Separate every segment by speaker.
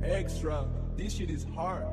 Speaker 1: Extra. This shit is hard.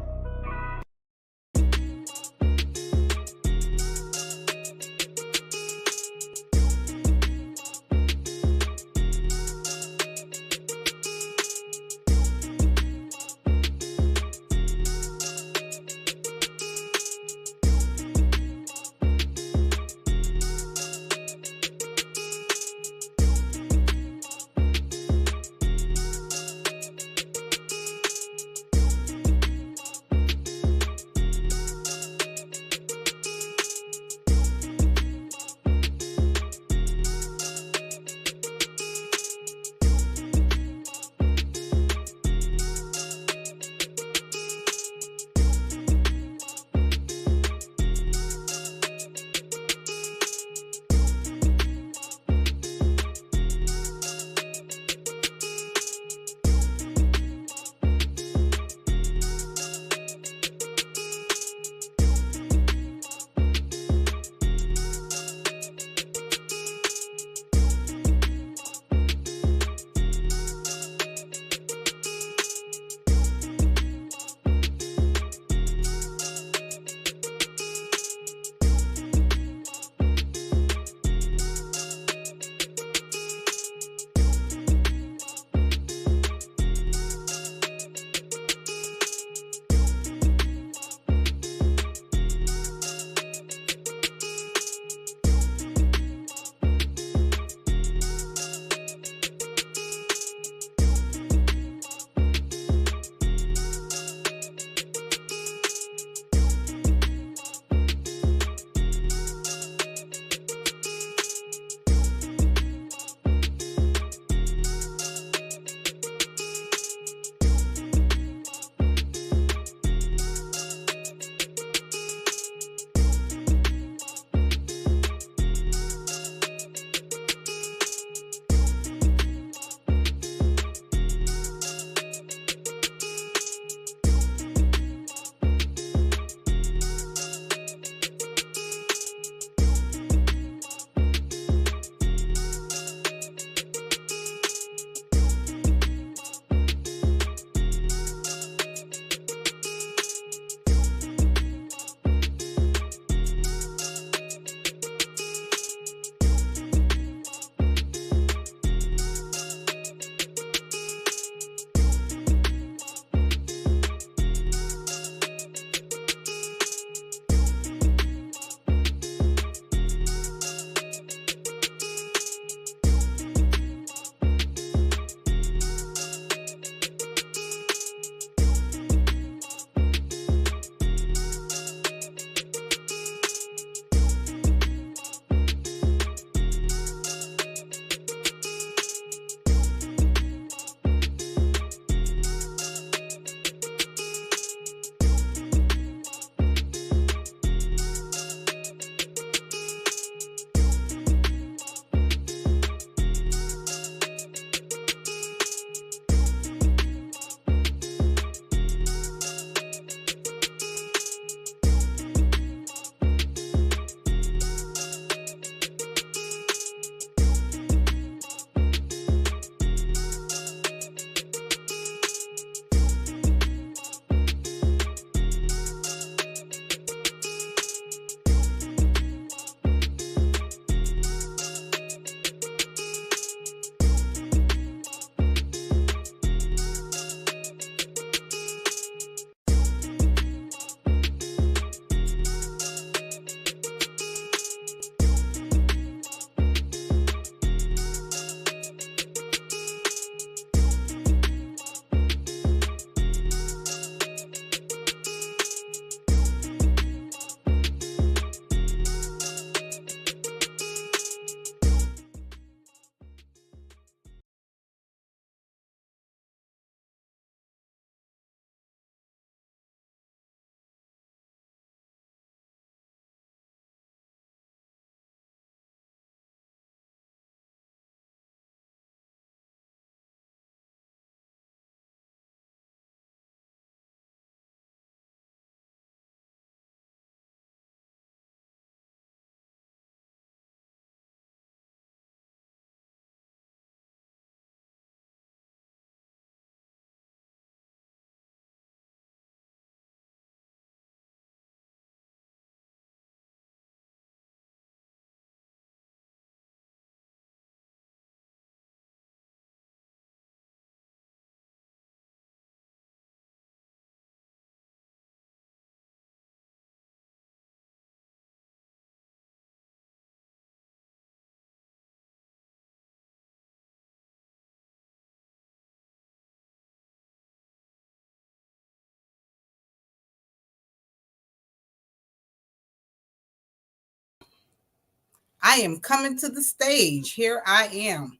Speaker 2: I am coming to the stage. Here I am.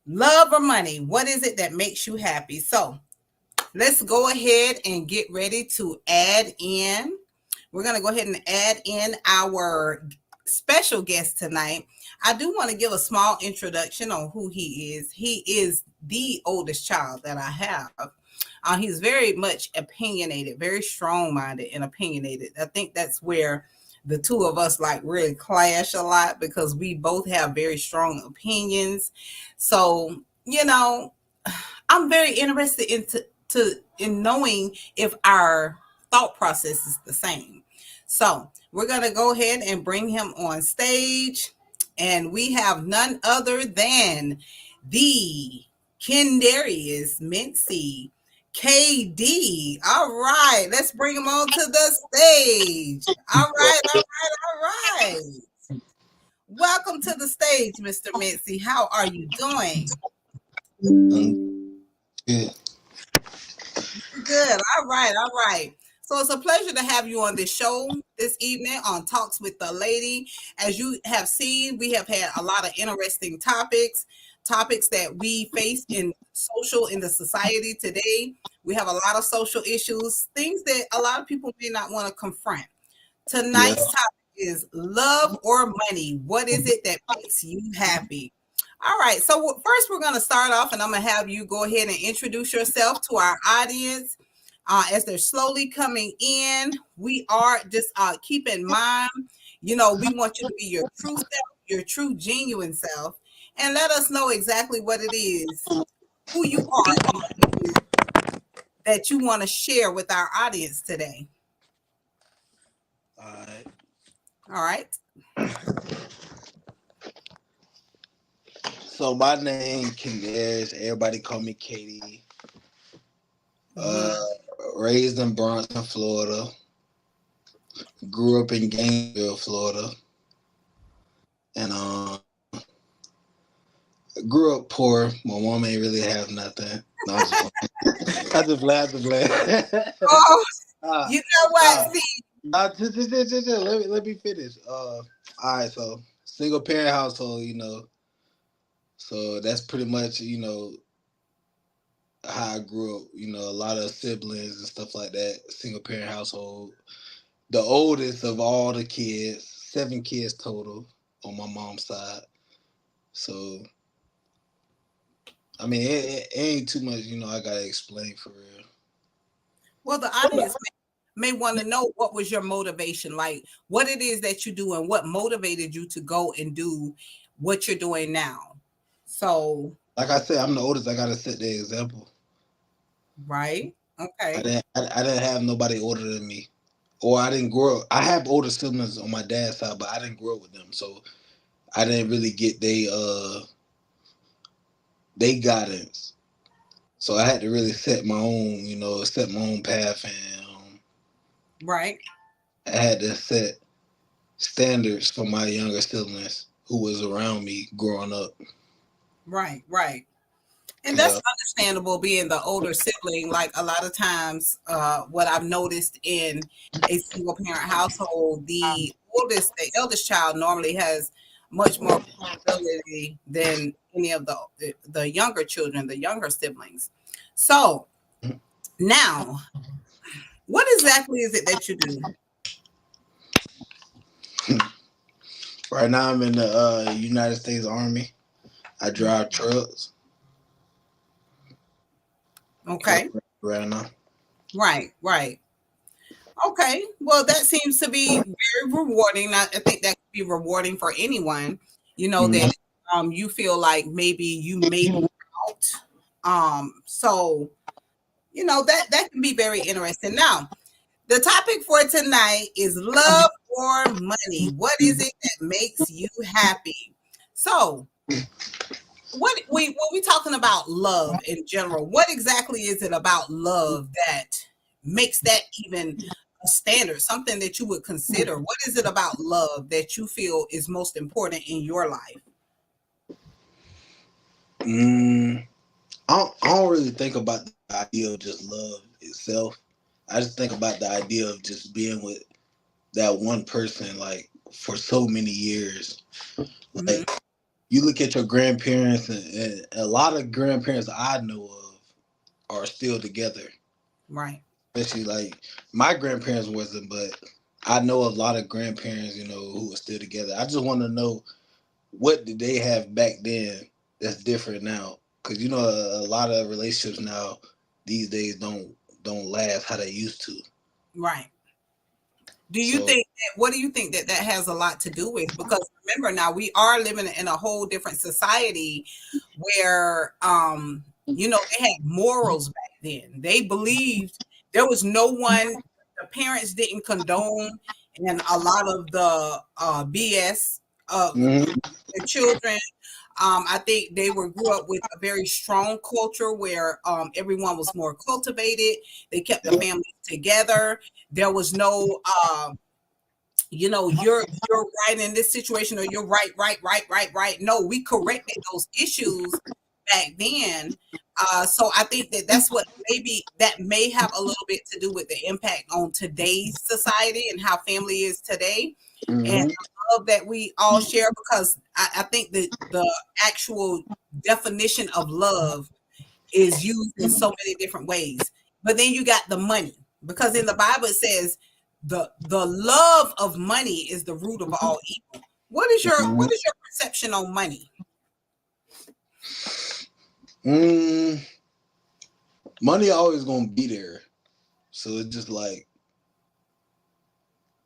Speaker 2: Love or money? What is it that makes you happy? So let's go ahead and get ready to add in. We're going to go ahead and add in our special guest tonight. I do want to give a small introduction on who he is. He is the oldest child that I have. He's very much opinionated, very strong minded and opinionated. I think that's where the two of us like really clash a lot because we both have very strong opinions. So, I'm very interested in knowing if our thought process is the same. So we're gonna go ahead and bring him on stage, and we have none other than the Kendarius Mincey. KD. All right, let's bring him on to the stage. All right, all right, all right. Welcome to the stage, Mr. Mincey. How are you doing?
Speaker 3: Yeah.
Speaker 2: Good. All right. All right. So it's a pleasure to have you on this show this evening on Talks with the Lady. As you have seen, we have had a lot of interesting topics that we face in the society today. We have a lot of social issues, things that a lot of people may not want to confront.
Speaker 3: Yeah.
Speaker 2: Tonight's topic is love or money. What is it that makes you happy? All right. So first, we're going to start off, and I'm going to have you go ahead and introduce yourself to our audience. As they're slowly coming in, we are just keep in mind, we want you to be your true self, your true genuine self, and let us know exactly what it is, who you are, and what it is that you want to share with our audience today.
Speaker 3: All right.
Speaker 2: All right.
Speaker 3: So my name Kendarius. Everybody call me Katie.
Speaker 2: Mm-hmm.
Speaker 3: Uh, Raised in Bronson, Florida. Grew up in Gainesville, Florida, and grew up poor. My mom ain't really have nothing. No, I just laugh.
Speaker 2: Oh,
Speaker 3: uh,
Speaker 2: you know what?
Speaker 3: uh,
Speaker 2: See,
Speaker 3: just, let me finish. All right. So single parent household, So that's pretty much, how I grew up. A lot of siblings and stuff like that. Single parent household. The oldest of all the kids, 7 kids total on my mom's side. So I mean, it ain't too much, I gotta explain for real.
Speaker 2: well, the audience may want to know what was your motivation, like what it is that you do and what motivated you to go and do what you're doing now. So,
Speaker 3: Like I said, I'm the oldest. I gotta set the example.
Speaker 2: right? Okay.
Speaker 3: I didn't have nobody older than me, or I didn't grow up. I have older siblings on my dad's side, but I didn't grow up with them, so I didn't really get they guidance. So I had to really set my own, set my own path, and
Speaker 2: Right.
Speaker 3: I had to set standards for my younger siblings who was around me growing up.
Speaker 2: Right. Right. And
Speaker 3: Yeah.
Speaker 2: that's understandable being the older sibling. Like a lot of times, what I've noticed in a single parent household, the eldest child normally has much more responsibility than any of the younger children, the younger siblings. So now, what exactly is it that you do?
Speaker 3: Right now, I'm in the United States Army. I drive trucks. Yep,
Speaker 2: Okay.
Speaker 3: right now.
Speaker 2: Right. Right. Okay. Well, that seems to be very rewarding. I think that could be rewarding for anyone,
Speaker 3: Mm.
Speaker 2: that you feel like maybe you made it out. So that can be very interesting. Now, the topic for tonight is love or money. What is it that makes you happy? So, when we talking about love in general, what exactly is it about love that makes that even a standard, something that you would consider? What is it about love that you feel is most important in your life?
Speaker 3: Mm, I don't really think about the idea of just love itself. I just think about the idea of just being with that one person, like for so many years.
Speaker 2: Mhm.
Speaker 3: Like you look at your grandparents, and a lot of grandparents I know of are still together.
Speaker 2: Right.
Speaker 3: Especially like my grandparents wasn't, but I know a lot of grandparents, who are still together. I just want to know what did they have back then that's different now, because a lot of relationships now these days don't last how they used to.
Speaker 2: Right. Do you
Speaker 3: So
Speaker 2: think that, what do you think that that has a lot to do with? Because remember now we are living in a whole different society where they had morals back then. They believed there was no one, the parents didn't condone and a lot of the BS of
Speaker 3: mhm,
Speaker 2: the children. I think they grew up with a very strong culture where everyone was more cultivated. They kept the family together. There was no you're right in this situation, or you're right. No, we corrected those issues back then. So I think that that's what maybe that may have a little bit to do with the impact on today's society and how family is today. And
Speaker 3: mhm,
Speaker 2: I love that we all share, because I think that the actual definition of love is used in so many different ways. But then you got the money, because in the Bible it says the love of money is the root of all evil.
Speaker 3: mhm.
Speaker 2: What is your perception on money?
Speaker 3: Mm, money always gonna be there, so it's just like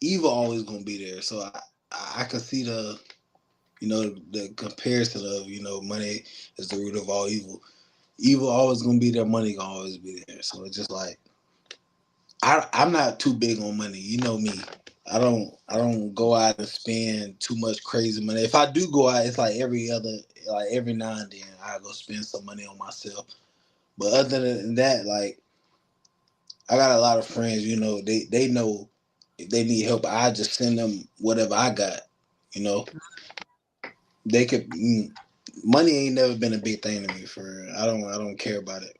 Speaker 3: evil always gonna be there. So I can see the comparison of money is the root of all evil. Evil always gonna be there. Money gonna always be there. So it's just like I'm not too big on money. You know me. I don't go out and spend too much crazy money. If I do go out, it's like every now and then I go spend some money on myself. But other than that, like I got a lot of friends. They know if they need help, I just send them whatever I got. You know, they could. Money ain't never been a big thing to me. I don't care about it.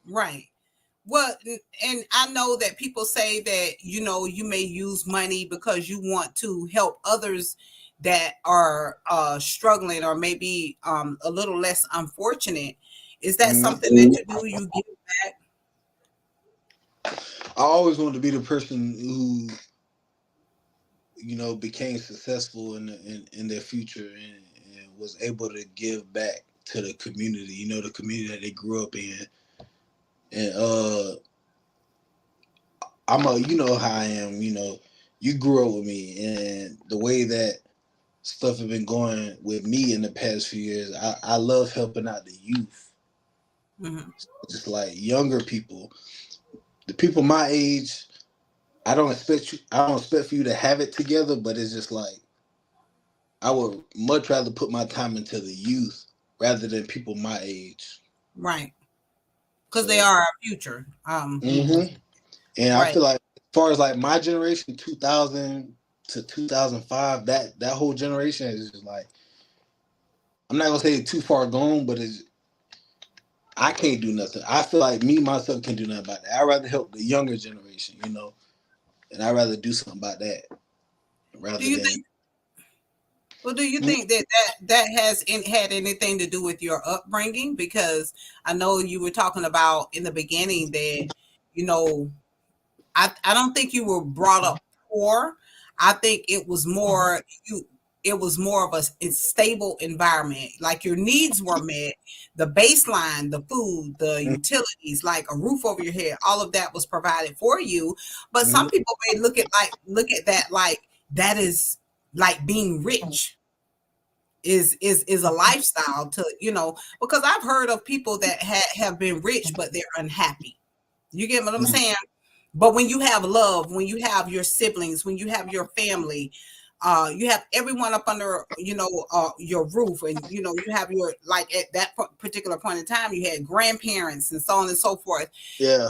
Speaker 2: Right. Well, and I know that people say that you may use money because you want to help others that are struggling, or maybe a little less unfortunate. Is that something that you do? You give back?
Speaker 3: I always wanted to be the person who became successful in their future, and was able to give back to the community. The community that they grew up in, and how I am. You grew up with me, and the way that stuff has been going with me in the past few years, I love helping out the youth,
Speaker 2: Mhm.
Speaker 3: just like younger people, the people my age. I don't expect for you to have it together, but it's just like I would much rather put my time into the youth rather than people my age.
Speaker 2: Right. Because they
Speaker 3: So,
Speaker 2: are our future.
Speaker 3: hmm and I
Speaker 2: Right.
Speaker 3: feel like as far as like my generation, 2000 to 2005, that whole generation is just like I'm not gonna say too far gone, but I can't do nothing. I feel like me myself can do nothing about that. I'd rather help the younger generation, and I'd rather do something about that
Speaker 2: Do
Speaker 3: rather
Speaker 2: you
Speaker 3: than.
Speaker 2: think? Well, do you think that had anything to do with your upbringing? Because I know you were talking about in the beginning that you know I don't think you were brought up poor. I think it was more of a stable environment. Like your needs were met, the baseline, the food, the utilities, like a roof over your head, all of that was provided for you. But some
Speaker 3: Mhm.
Speaker 2: people may look at that like that is like being rich is a lifestyle to because I've heard of people that have been rich but they're unhappy. You get what I'm saying? But when you have love, when you have your siblings, when you have your family, you have everyone up under your roof, and you have your like at that particular point in time you had grandparents and so on and so forth.
Speaker 3: Yeah.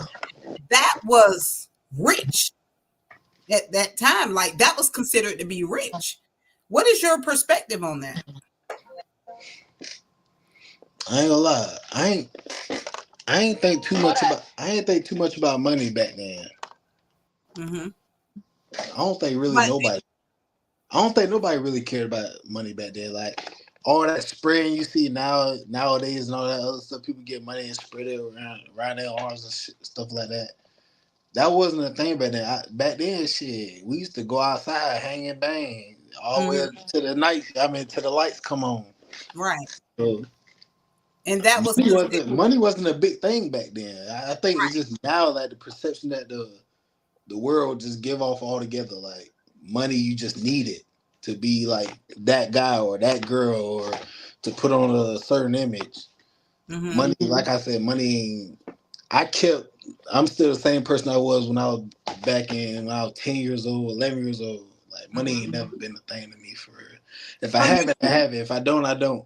Speaker 2: That was rich at that time. Like that was considered to be rich. What is your perspective on that?
Speaker 3: I ain't gonna lie. I ain't think too much about money back then.
Speaker 2: Hmm.
Speaker 3: I don't think really
Speaker 2: But
Speaker 3: nobody. I don't think nobody really cared about money back then. Like all that spraying you see nowadays and all that other stuff, people get money and spread it around their arms and stuff like that. That wasn't a thing back then. Back then, shit, we used to go outside, hang and bang all the way
Speaker 2: Mhm.
Speaker 3: up to the night. I mean, to the lights come on.
Speaker 2: Right.
Speaker 3: So
Speaker 2: And that was
Speaker 3: money wasn't a big thing back then. I think it's just now like the perception that the world just give off altogether. Like money, you just need it to be like that guy or that girl or to put on a certain image.
Speaker 2: Mhm.
Speaker 3: Money, like I said, money ain't. I kept. I'm still the same person I was when I was back in when I was 10 years old, 11 years old. Like money ain't
Speaker 2: Mhm.
Speaker 3: never been a thing to me for real. If I
Speaker 2: So you
Speaker 3: have it, I have it. If I don't, I don't.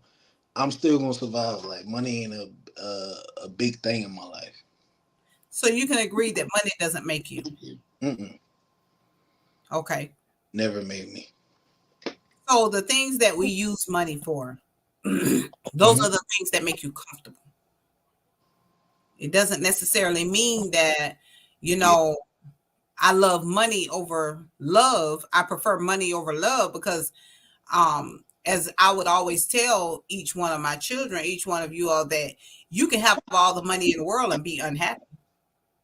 Speaker 3: I'm still gonna survive. Like money ain't a big thing in my life.
Speaker 2: so you can agree that money doesn't make you.
Speaker 3: Mm-mm,
Speaker 2: Okay.
Speaker 3: never made me.
Speaker 2: So the things that we use money for, those
Speaker 3: Hmm.
Speaker 2: are the things that make you comfortable. It doesn't necessarily mean that, you
Speaker 3: Yeah.
Speaker 2: know, I love money over love. I prefer money over love because as I would always tell each one of my children, each one of you all, that you can have all the money in the world and be unhappy,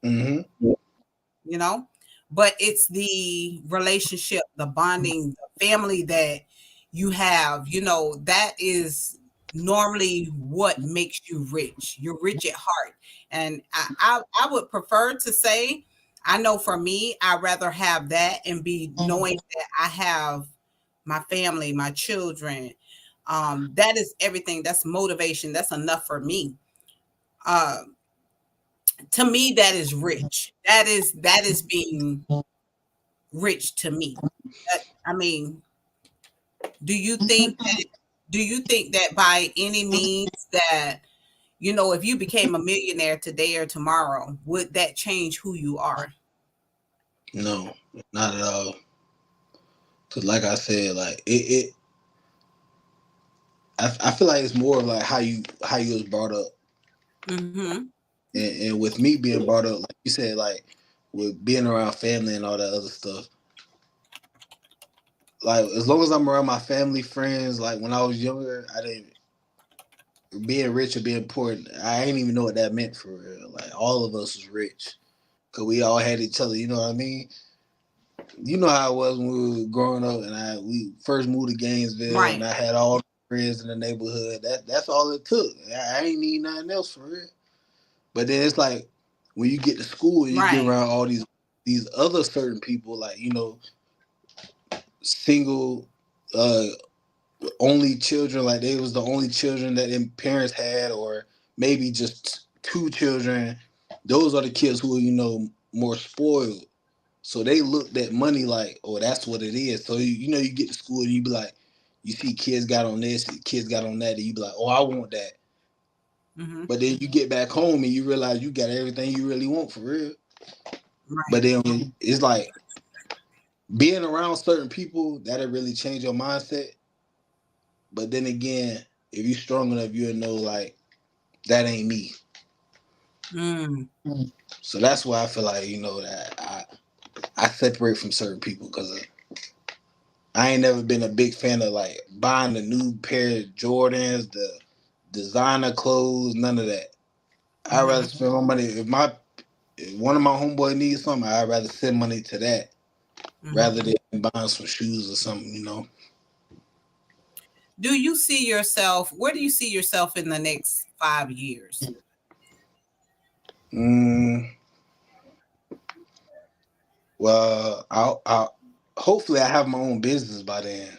Speaker 3: Hmm.
Speaker 2: you know, but it's the relationship, the bonding, the family that you have, you know, that is normally what makes you rich. You're rich at heart. And I would prefer to say, I know for me, I'd rather have that and be knowing that I have my family, my children. That is everything. That's motivation. That's enough for me. Uh, to me, that is rich. That is being rich to me. I mean, do you think that by any means that, you know, if you became a millionaire today or tomorrow, would that change who you are?
Speaker 3: No, not at all. Cause like I said, like it I feel like it's more of like how you was brought up.
Speaker 2: Mm-hmm.
Speaker 3: And with me being brought up, like you said, like with being around family and all that other stuff, like as long as I'm around my family, friends, like when I was younger, I didn't being rich or being poor, I ain't even know what that meant for real. Like all of us was rich. Cause we all had each other, you know what I mean? You know how it was when we were growing up and we first moved to Gainesville and
Speaker 2: Right.
Speaker 3: I had all the friends in the neighborhood. That's all it took. I ain't need nothing else for real. But then it's like when you get to school and you get
Speaker 2: Right.
Speaker 3: around all these other certain people, like single, uh, only children, like they was the only children that their parents had, or maybe just two children. Those are the kids who are more spoiled. So they looked at money like, oh, that's what it is. So you get to school and you be like, you see kids got on this, kids got on that, and you be like, oh, I want that.
Speaker 2: Mm-hmm.
Speaker 3: But then you get back home and you realize you got everything you really want for real.
Speaker 2: Right.
Speaker 3: But then it's like being around certain people that'll really change your mindset. But then again, if you're strong enough, you'll know like that ain't me.
Speaker 2: Mm.
Speaker 3: So that's why I feel like that I separate from certain people because I ain't never been a big fan of like buying the new pair of Jordans, the designer clothes, none of that. I'd
Speaker 2: Mm-hmm.
Speaker 3: rather spend my money if one of my homeboy needs something, I'd rather send money to that rather
Speaker 2: Mm-hmm.
Speaker 3: than buying some shoes or something.
Speaker 2: Do you see yourself? Where do you see yourself in the next 5 years?
Speaker 3: Mm, well, I'll hopefully I have my own business by then.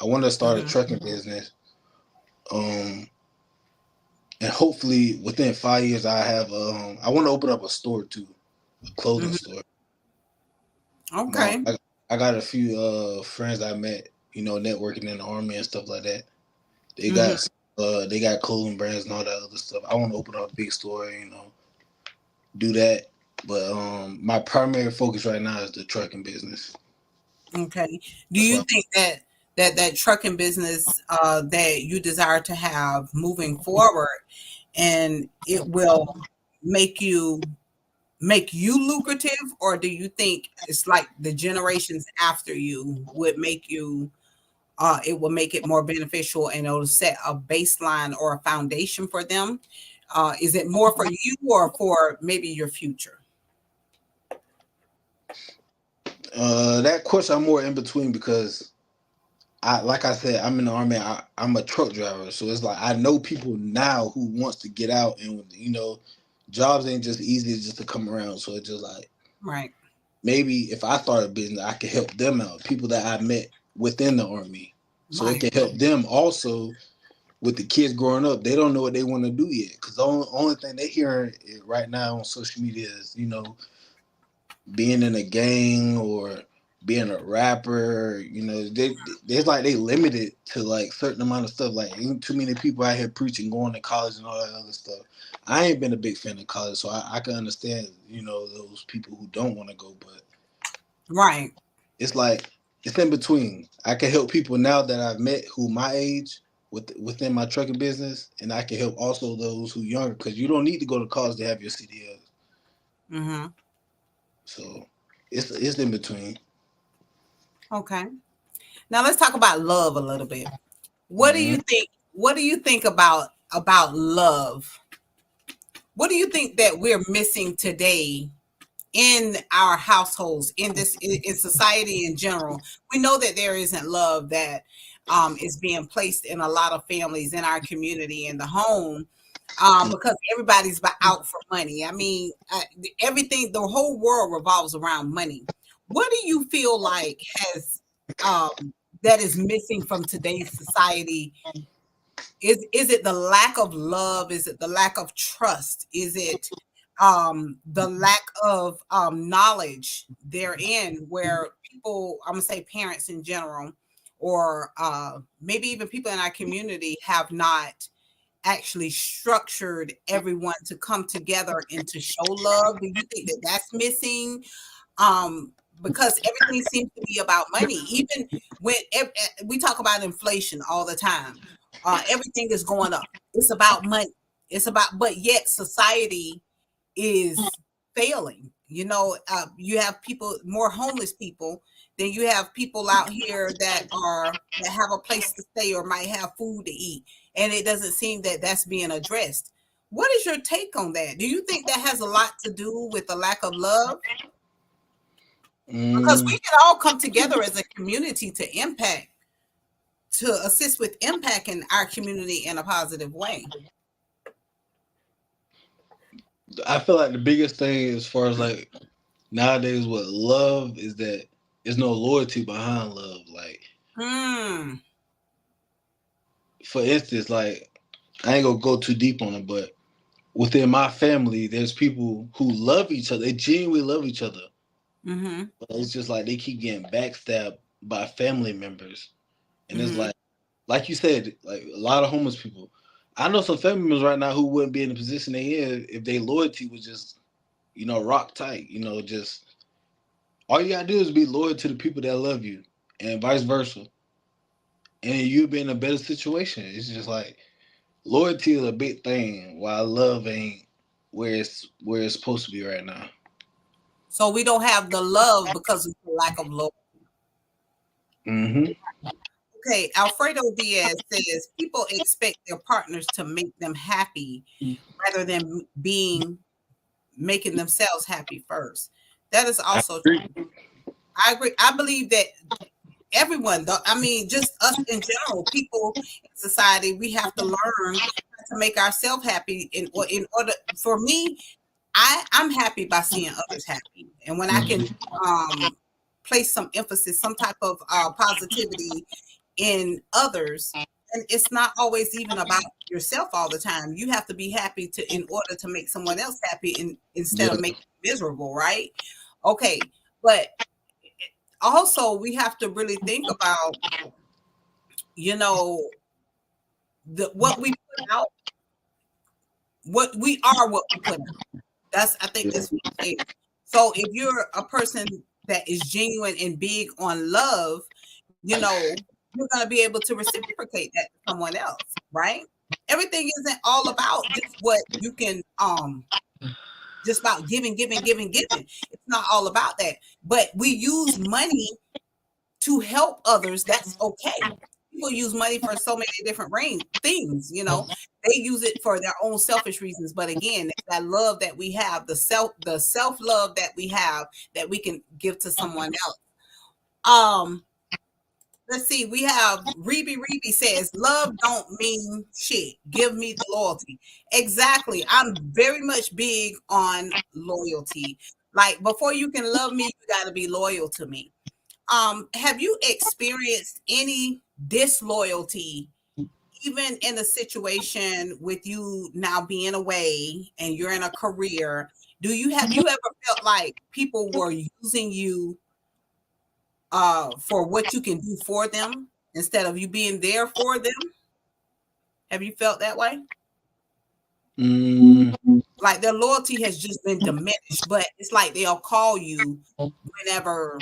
Speaker 3: I want to start a
Speaker 2: Mm-hmm.
Speaker 3: trucking business. Um, and hopefully within 5 years I want to open up a store too, a clothing
Speaker 2: Mm-hmm.
Speaker 3: store.
Speaker 2: Okay.
Speaker 3: I got a few friends I met, networking in the army and stuff like that. They
Speaker 2: Mm-hmm.
Speaker 3: got clothing brands and all that other stuff. I want to open up a big store, do that. But my primary focus right now is the trucking business.
Speaker 2: Okay. Do
Speaker 3: That's
Speaker 2: you
Speaker 3: why.
Speaker 2: think that that trucking business that you desire to have moving forward, and it will make you make you lucrative, or do you think it's like the generations after you would make you it will make it more beneficial and it'll set a baseline or a foundation for them? Is it more for you or for maybe your future?
Speaker 3: That question I'm more in between because like I said, I'm in the army. I'm a truck driver, so it's like I know people now who wants to get out, and jobs ain't just easy just to come around. So it's just like
Speaker 2: Right.
Speaker 3: maybe if I start a business, I could help them out. People that I met within the army, so it
Speaker 2: Right.
Speaker 3: can help them also with the kids growing up. They don't know what they want to do yet because the only thing they hearing right now on social media is being in a gang or being a rapper. There's like they limited to like certain amount of stuff. Like ain't too many people out here preaching going to college and all that other stuff. I ain't been a big fan of college, so I can understand those people who don't want to go, but
Speaker 2: Right.
Speaker 3: it's like it's in between. I can help people now that I've met who my age within my trucking business, and I can help also those who younger because you don't need to go to college to have your CDL.
Speaker 2: Mm-hmm.
Speaker 3: So it's in between.
Speaker 2: Okay. Now let's talk about love a little bit. What do
Speaker 3: Mm-hmm.
Speaker 2: you think? What do you think about love? What do you think that we're missing today in our households, in society in general? We know that there isn't love that is being placed in a lot of families in our community in the home, because everybody's out for money. I mean, everything, the whole world revolves around money. What do you feel like has that is missing from today's society? Is it the lack of love? Is it the lack of trust? Is it the lack of knowledge therein, where people, I'm gonna say parents in general, or maybe even people in our community, have not actually structured everyone to come together and to show love? Do you think that that's missing? Because everything seems to be about money. Even when we talk about inflation all the time, everything is going up. It's about money. It's about, but yet society is failing. You have people, more homeless people than you have people out here that have a place to stay or might have food to eat, and it doesn't seem that that's being addressed. What is your take on that? Do you think that has a lot to do with the lack of love? Because we
Speaker 3: Mm,
Speaker 2: can all come together as a community to assist with impacting our community in a positive way.
Speaker 3: I feel like the biggest thing as far as like nowadays with love is that there's no loyalty behind love. Like
Speaker 2: Hmm.
Speaker 3: for instance, like I ain't gonna go too deep on it, but within my family, there's people who love each other. They genuinely love each other.
Speaker 2: Mm-hmm.
Speaker 3: But it's just like they keep getting backstabbed by family members. And it's
Speaker 2: Mm-hmm.
Speaker 3: like you said, like a lot of homeless people. I know some family members right now who wouldn't be in the position they in if their loyalty was just, rock tight. Just all you gotta do is be loyal to the people that love you and vice versa. And you'll be in a better situation. It's just like loyalty is a big thing, while love ain't where it's supposed to be right now.
Speaker 2: So we don't have the love because of the lack of love.
Speaker 3: Mm-hmm.
Speaker 2: Okay, Alfredo Diaz says people expect their partners to make them happy rather than being making themselves happy first. That is
Speaker 3: I
Speaker 2: also
Speaker 3: agree.
Speaker 2: true. I agree. I believe that everyone, though, I mean, just us in general, people in society, we have to learn how to make ourselves happy. In order, for me, I'm happy by seeing others happy, and when I can
Speaker 3: Mhm.
Speaker 2: place some emphasis, some type of positivity in others. And it's not always even about yourself all the time. You have to be happy in order to make someone else happy, instead
Speaker 3: Yeah.
Speaker 2: of making you miserable, right? Okay. But also we have to really think about, you know, what we put out, what we put out. I think
Speaker 3: Yeah.
Speaker 2: that's what it is. So if you're a person that is genuine and big on love, you're going to be able to reciprocate that to someone else, right? Everything isn't all about just what you can just about giving. It's not all about that. But we use money to help others. That's okay. People use money for so many different things, they use it for their own selfish reasons. But again, it's that love that we have, the self love that we have, that we can give to someone else. Let's see. We have Reby says, love don't mean shit. Give me the loyalty. Exactly. I'm very much big on loyalty. Like, before you can love me, you got to be loyal to me. Have you experienced any disloyalty, even in a situation with you now being away and you're in a career? Have you ever felt like people were using you for what you can do for them instead of you being there for them? Have you felt that way? Like their loyalty has just been diminished, but it's like they'll call you whenever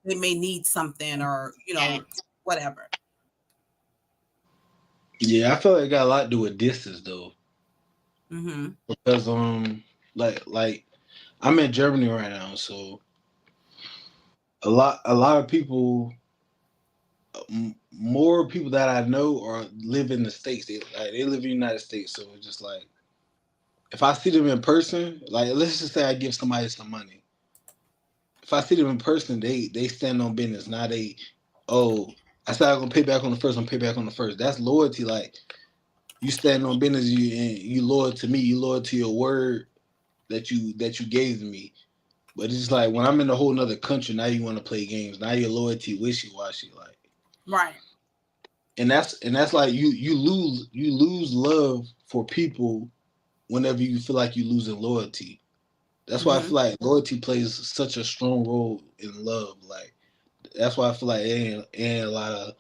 Speaker 2: they may need something, or whatever.
Speaker 3: Yeah, I feel like it got a lot to do with distance though.
Speaker 2: Mm-hmm.
Speaker 3: Because like I'm in Germany right now, so a lot of people, more people that I know live in the States. They live in the United States, so it's just like, if I see them in person, like let's just say I give somebody some money. If I see them in person, they stand on business. Now I said I'm gonna pay back on the first. I'm gonna pay back on the first. That's loyalty. Like, you stand on business. You loyal to me. You loyal to your word that you gave me. But it's just like, when I'm in a whole nother country, now you want to play games. Now your loyalty wishy washy, like.
Speaker 2: Right.
Speaker 3: And that's like, you lose love for people whenever you feel like you're losing loyalty. That's why I feel like loyalty plays such a strong role in love. Like, that's why I feel like ain't a lot of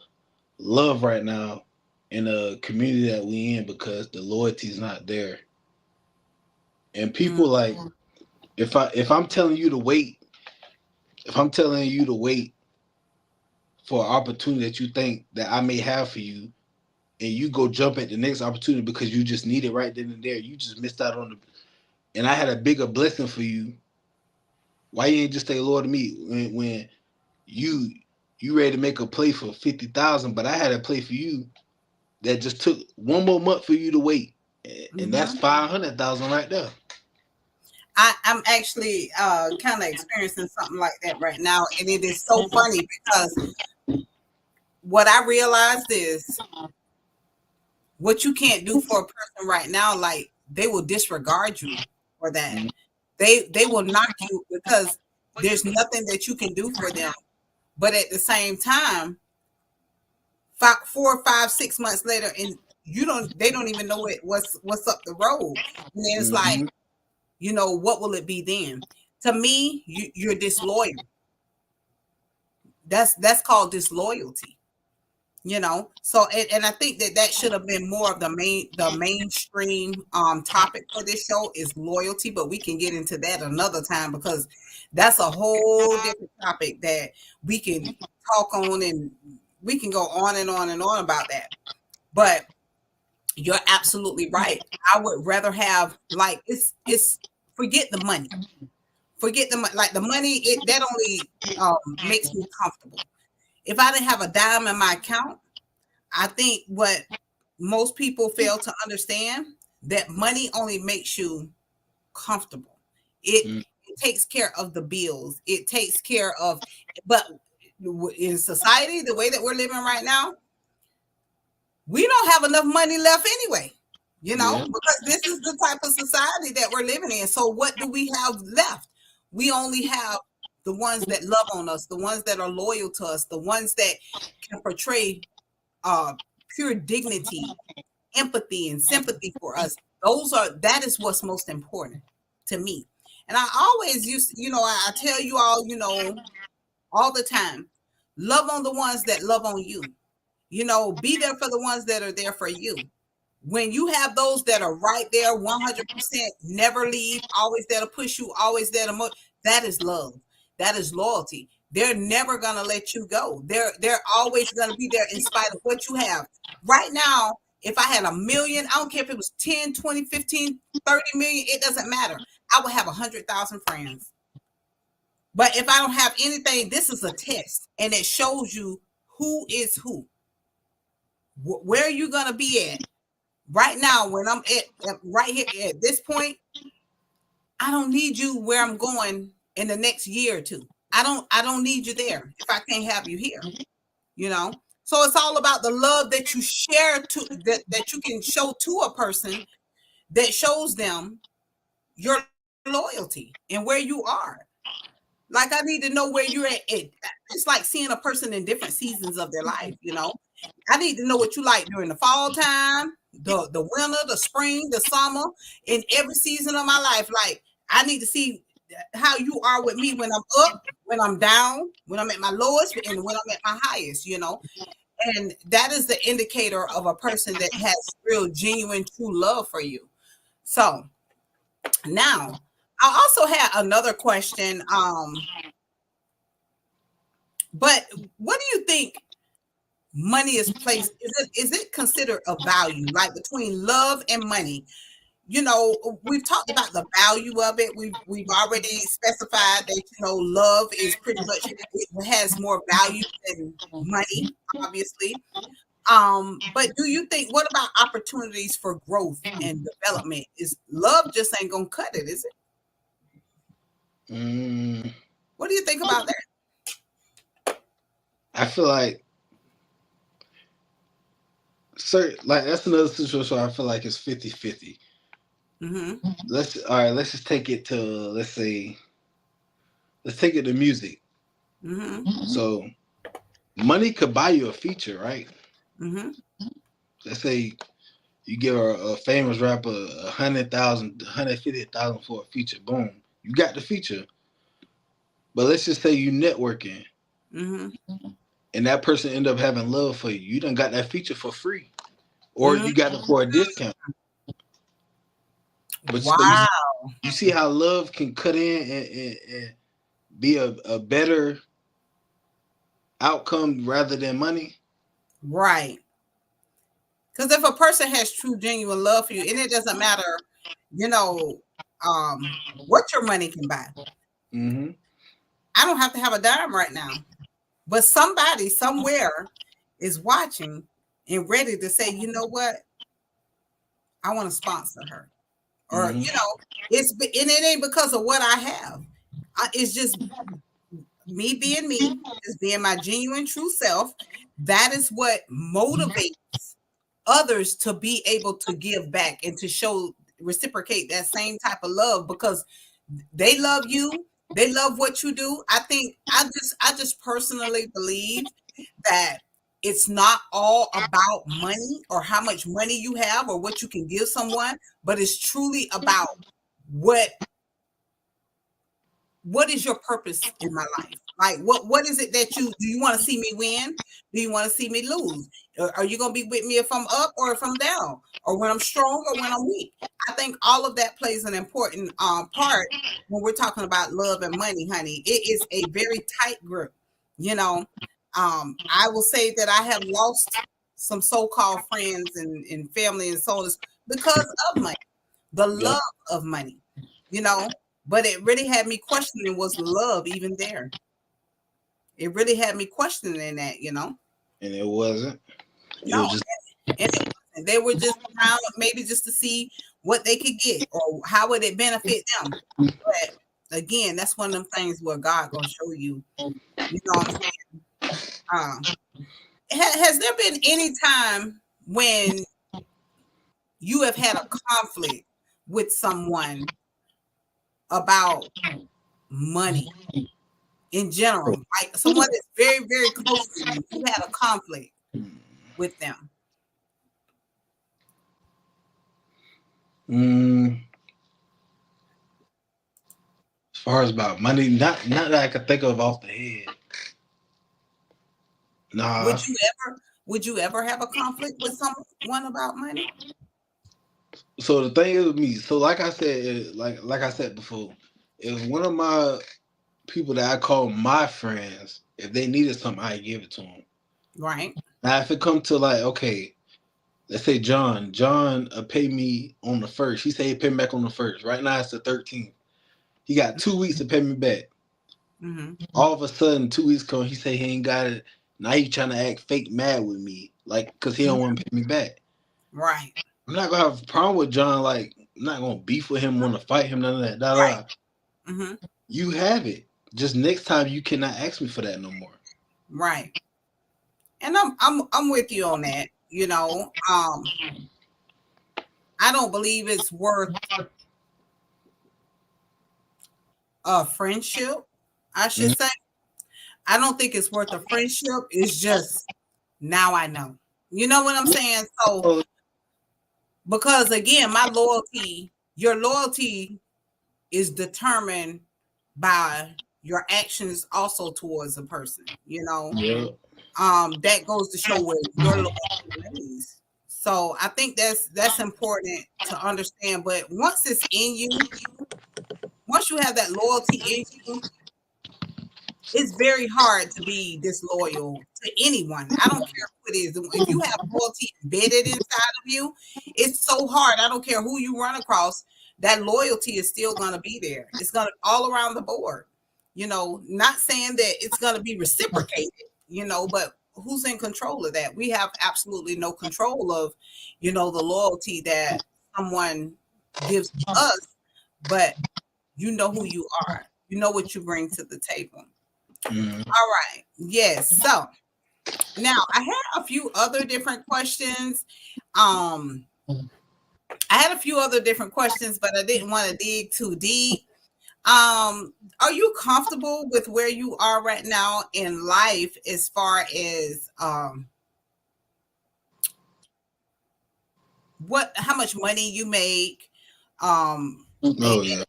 Speaker 3: love right now in the community that we in, because the loyalty is not there. And people like, if I'm telling you to wait, for an opportunity that you think that I may have for you, and you go jump at the next opportunity because you just need it right then and there, you just missed out on and I had a bigger blessing for you. Why you ain't just stay loyal to me when you ready to make a play for 50,000, but I had a play for you that just took one more month for you to wait, and that's 500,000 right there.
Speaker 2: I'm actually kind of experiencing something like that right now, and it is so funny because what I realized is, what you can't do for a person right now, like, they will disregard you for that. They will knock you because there's nothing that you can do for them. But at the same time, 4, 5, 6 months later, and they don't even know what's up the road. And then it's like, what will it be then? To me, you're disloyal. That's called disloyalty. So and I think that should have been more of the mainstream topic for this show, is loyalty, but we can get into that another time, because that's a whole different topic that we can talk on, and we can go on and on and on about that. But you're absolutely right. I would rather have, like, it's forget the money. Like the money, that only makes me comfortable. If I didn't have a dime in my account, I think what most people fail to understand, that money only makes you comfortable. It takes care of the bills. It takes care of, but in society, the way that we're living right now, we don't have enough money left anyway, because this is the type of society that we're living in. So what do we have left? We only have the ones that love on us, the ones that are loyal to us, the ones that can portray pure dignity, empathy, and sympathy for us. That is what's most important to me. And I always I tell you all, all the time, love on the ones that love on you. Be there for the ones that are there for you. When you have those that are right there, 100%, never leave, always there to push you, always there to that is love. That is loyalty. They're never going to let you go. They're always going to be there in spite of what you have. Right now, if I had $1 million, I don't care if it was 10, 20, 15, 30 million, it doesn't matter. I would have 100,000 friends. But if I don't have anything, this is a test, and it shows you who is who. Where are you gonna be at right now? When I'm at right here at this point, I don't need you where I'm going in the next year or two. I don't need you there if I can't have you here. You know. So it's all about the love that you share to that you can show to a person that shows them your loyalty and where you are. Like I need to know where you're at. It's like seeing a person in different seasons of their life, you know. I need to know what you like during the fall time, the winter, the spring, the summer, in every season of my life. Like I need to see how you are with me when I'm up, when I'm down, when I'm at my lowest, and when I'm at my highest, you know. And that is the indicator of a person that has real, genuine, true love for you. So now, I also had another question. But what do you think money is placed? Is it considered a value, like between love and money? You know, we've talked about the value of it. We've already specified that love is pretty much it has more value than money, obviously. But do you think what about opportunities for growth and development? Is love just ain't gonna cut it, is it? What do you think about that?
Speaker 3: I feel like that's another situation where I feel like it's 50-50.
Speaker 2: Mm-hmm.
Speaker 3: Let's just take it to let's take it to music.
Speaker 2: Mm-hmm.
Speaker 3: So money could buy you a feature, right?
Speaker 2: Mm-hmm.
Speaker 3: Let's say you give a famous rapper 100,000, 150,000 for a feature. Boom, you got the feature. But let's just say you networking,
Speaker 2: Mm-hmm.
Speaker 3: and that person end up having love for you. You done got that feature for free, or you got it for a discount. But
Speaker 2: wow.
Speaker 3: You see how love can cut in and be a better outcome rather than money.
Speaker 2: Right. Because if a person has true, genuine love for you, and it doesn't matter, what your money can buy.
Speaker 3: Mm-hmm.
Speaker 2: I don't have to have a dime right now, but somebody somewhere is watching and ready to say, you know what, I want to sponsor her, or
Speaker 3: Mm-hmm.
Speaker 2: and it ain't because of what I have. It's just me being me, just being my genuine, true self. That is what motivates others to be able to give back and to reciprocate that same type of love because they love you. They love what you do. I think I just personally believe that it's not all about money or how much money you have or what you can give someone, but it's truly about what is your purpose in my life? Like what is it that do you want to see me win? Do you want to see me lose? Are you going to be with me if I'm up or if I'm down or when I'm strong or when I'm weak? I think all of that plays an important part when we're talking about love and money, honey. It is a very tight grip, I will say that I have lost some so-called friends and family and so on because of money, the love of money, but it really had me questioning, was love even there? It really had me questioning that,
Speaker 3: And it wasn't.
Speaker 2: No, and it wasn't. They were just around maybe just to see what they could get or how would it benefit them. But again, that's one of them things where God gonna show you, you know what I'm saying? Has there been any time when you have had a conflict with someone about money in general, like someone that's very, very close to you, you had a conflict with them?
Speaker 3: As far as about money, not that I could think of off the head. Nah.
Speaker 2: Would you ever have a conflict with someone about money?
Speaker 3: So the thing is with me, so like I said, like I said before, if one of my people that I call my friends, if they needed something, I give it to them.
Speaker 2: Right.
Speaker 3: Now, if it come to like, okay, let's say John pay me on the 1st. He say he pay me back on the 1st. Right now it's the 13th. He got 2 weeks to pay me back.
Speaker 2: Mm-hmm.
Speaker 3: All of a sudden, 2 weeks ago, he say he ain't got it. Now he trying to act fake mad with me, like, because he don't want to pay me back.
Speaker 2: Right.
Speaker 3: I'm not gonna have a problem with John. Like, I'm not gonna beef with him, want to fight him, none of that.
Speaker 2: Right. Mm-hmm.
Speaker 3: You have it. Just next time, you cannot ask me for that no more.
Speaker 2: Right. And I'm with you on that. You know, I don't believe it's worth a friendship. I should say. I don't think it's worth a friendship. It's just now I know. You know what I'm saying? So because again, your loyalty is determined by your actions also towards a person, you know.
Speaker 3: Yeah.
Speaker 2: That goes to show where your loyalty lays. So I think that's important to understand. But once it's in you, once you have that loyalty in you, it's very hard to be disloyal to anyone. I don't care who it is. If you have loyalty embedded inside of you, it's so hard. I don't care who you run across, that loyalty is still going to be there. It's going to all around the board. You know, not saying that it's going to be reciprocated, you know, but who's in control of that? We have absolutely no control of, you know, the loyalty that someone gives to us, but you know who you are. You know what you bring to the table.
Speaker 3: Mm-hmm.
Speaker 2: All right. Yes. So now I had a few other different questions. I had a few other different questions, but I didn't want to dig too deep. Are you comfortable with where you are right now in life as far as how much money you make?
Speaker 3: Oh yeah.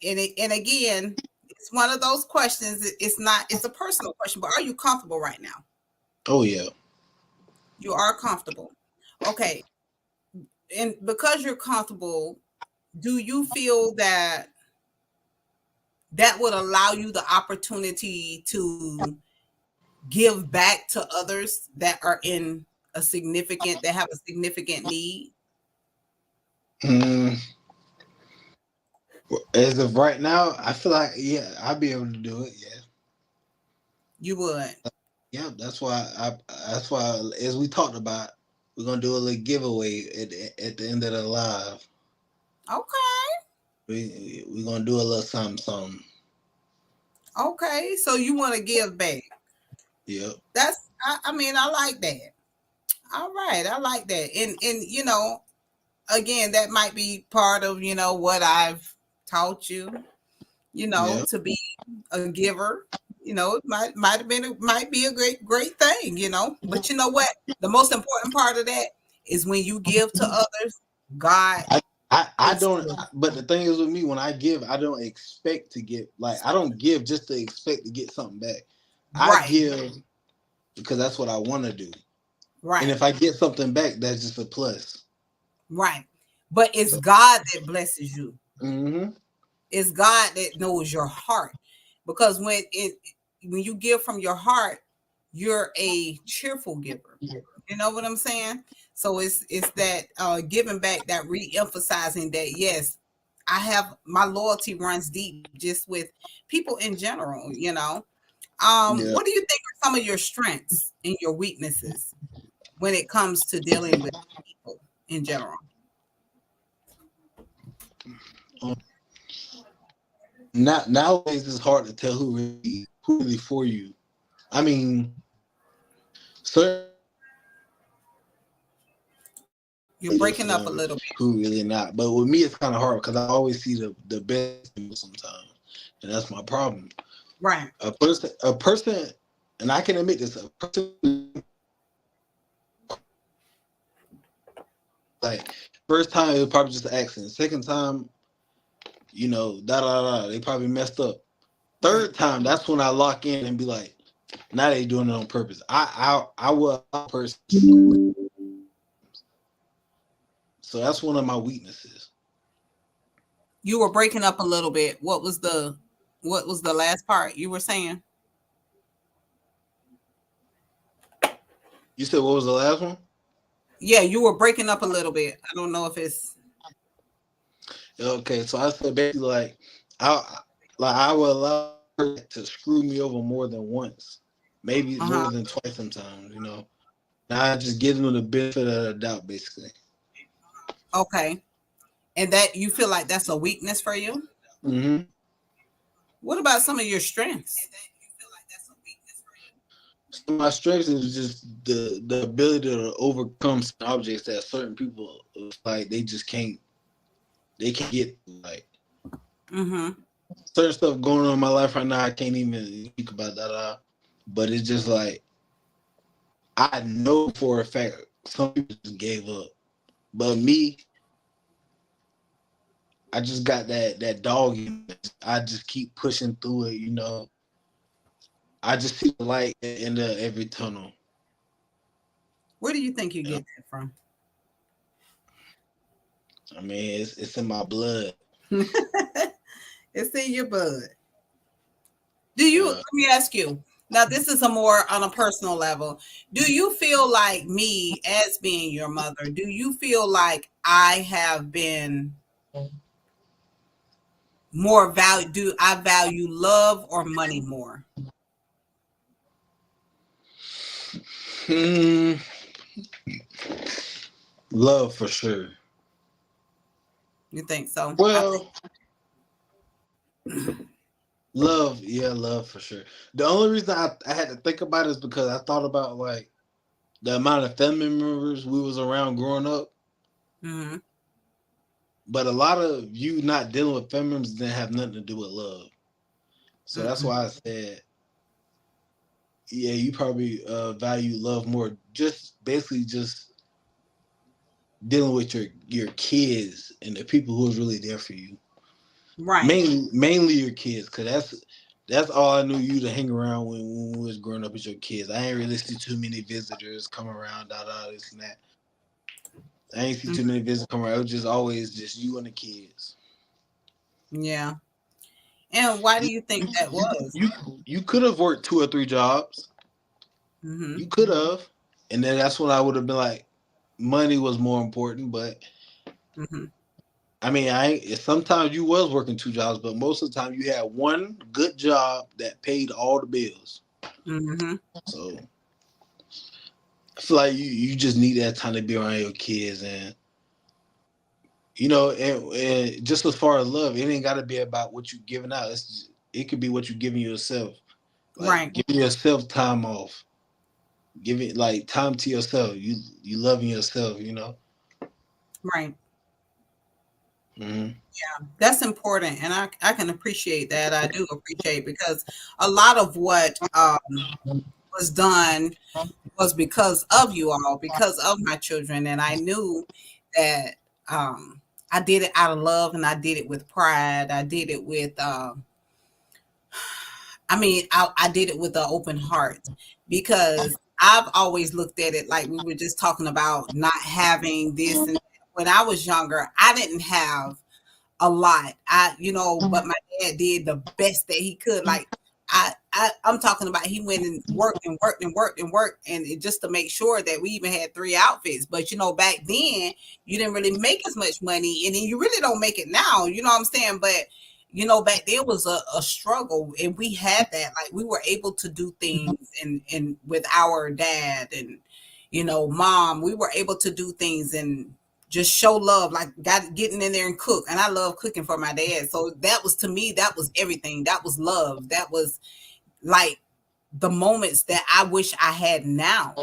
Speaker 2: And again, it's one of those questions. It's a personal question, but are you comfortable right now?
Speaker 3: Oh yeah.
Speaker 2: You are comfortable. Okay. And because you're comfortable, do you feel that would allow you the opportunity to give back to others that are that have a significant need?
Speaker 3: As of right now, I feel like I'll be able to do it. Yeah.
Speaker 2: You would.
Speaker 3: Yeah, that's why as we talked about, we're gonna do a little giveaway at the end of the live.
Speaker 2: Okay.
Speaker 3: We're gonna do a little something.
Speaker 2: Okay, so you want to give back.
Speaker 3: Yep.
Speaker 2: I mean, I like that. All right, I like that. And you know, again, that might be part of, you know, what I've taught you, you know, to be a giver. You know, it might be a great thing, you know. But you know what? The most important part of that is when you give to others, God.
Speaker 3: I don't, but the thing is with me, when I give, I don't expect to get, like, I don't give just to expect to get something back. I give because that's what I want to do. Right. And if I get something back, that's just a plus.
Speaker 2: Right. But it's God that blesses you.
Speaker 3: Mm-hmm.
Speaker 2: It's God that knows your heart. Because when you give from your heart, you're a cheerful giver. You know what I'm saying? So it's that giving back, that re-emphasizing that, yes, I have my loyalty runs deep just with people in general, you know. What do you think are some of your strengths and your weaknesses when it comes to dealing with people in general?
Speaker 3: Nowadays it's hard to tell who really for you. I mean,
Speaker 2: you're breaking up a little bit.
Speaker 3: Who really not? But with me, it's kind of hard because I always see the best sometimes, and that's my problem.
Speaker 2: Right.
Speaker 3: A person, and I can admit this. A person, like, first time it was probably just an accident. Second time, you know, they probably messed up. Third time, that's when I lock in and be like, now they doing it on purpose. I was a person. So that's one of my weaknesses.
Speaker 2: You were breaking up a little bit. What was the last part you were saying?
Speaker 3: You said what was the last one?
Speaker 2: Yeah, you were breaking up a little bit. I don't know if it's
Speaker 3: okay. So I said basically like like I would allow her to screw me over more than once, maybe
Speaker 2: Uh-huh.
Speaker 3: more than twice sometimes. You know, and I just give them the benefit of the doubt, basically.
Speaker 2: Okay. And that you feel like that's a weakness for you?
Speaker 3: Hmm.
Speaker 2: What about some of your strengths?
Speaker 3: So my strength is just the ability to overcome some objects that certain people like they can't get like
Speaker 2: Mm-hmm.
Speaker 3: certain stuff going on in my life right now. I can't even think about that. But it's just like I know for a fact some people just gave up, but me, I just got that dog in me. I just keep pushing through it. You know, I just see the light in the every tunnel.
Speaker 2: Where do you think you get that from?
Speaker 3: I mean, it's in my blood.
Speaker 2: It's in your blood. Do you,
Speaker 3: Uh,
Speaker 2: let me ask you, now this is a more on a personal level. Do you feel like me as being your mother, do you feel like I have been more value, do I value love or money more?
Speaker 3: hmm, love for sure.
Speaker 2: You think so? I think
Speaker 3: Well, love, yeah, love for sure. The only reason I had to think about it is because I thought about like the amount of family members we was around growing up.
Speaker 2: mm-hmm,
Speaker 3: But a lot of you not dealing with family members didn't have nothing to do with love. So that's
Speaker 2: mm-mm,
Speaker 3: why I said, yeah, you probably value love more. Just basically just dealing with your kids and the people who was really there for you.
Speaker 2: right.
Speaker 3: Mainly your kids, cause that's all I knew you to hang around when we was growing up with your kids. I ain't really see too many visitors come around, this and that. I ain't see too
Speaker 2: Mhm.
Speaker 3: many visitors come around. It was just always just you and the kids.
Speaker 2: Yeah. And why do
Speaker 3: You
Speaker 2: you think that was?
Speaker 3: you, you could have worked 2 or 3 jobs.
Speaker 2: Mm-hmm,
Speaker 3: You could have, and then that's when I would have been like, money was more important. But
Speaker 2: mm-hmm,
Speaker 3: I mean, sometimes you was working 2 jobs, but most of the time you had one good job that paid all the bills.
Speaker 2: mm-hmm.
Speaker 3: So I feel like you just need that time to be around your kids, and and just as far as love, it ain't got to be about what you giving out. It could be what you giving yourself, like
Speaker 2: Right,
Speaker 3: giving yourself time off, giving like time to yourself. You loving yourself, you know.
Speaker 2: right.
Speaker 3: Hmm.
Speaker 2: That's important. And I can appreciate that. I do appreciate because a lot of what was done was because of you all, because of my children. And I knew that I did it out of love and I did it with pride. I did it with I did it with an open heart because I've always looked at it like we were just talking about not having this. And when I was younger, I didn't have a lot. But my dad did the best that he could. Like I'm talking about he went and worked and worked and worked and worked and just to make sure that we even had 3 outfits. But back then you didn't really make as much money and then you really don't make it now. You know what I'm saying? But back then was a struggle and we had that. Like we were able to do things and with our dad and mom, we were able to do things and just show love, like getting in there and cook. And I love cooking for my dad. So that was to me, that was everything. That was love. That was like the moments that I wish I had now,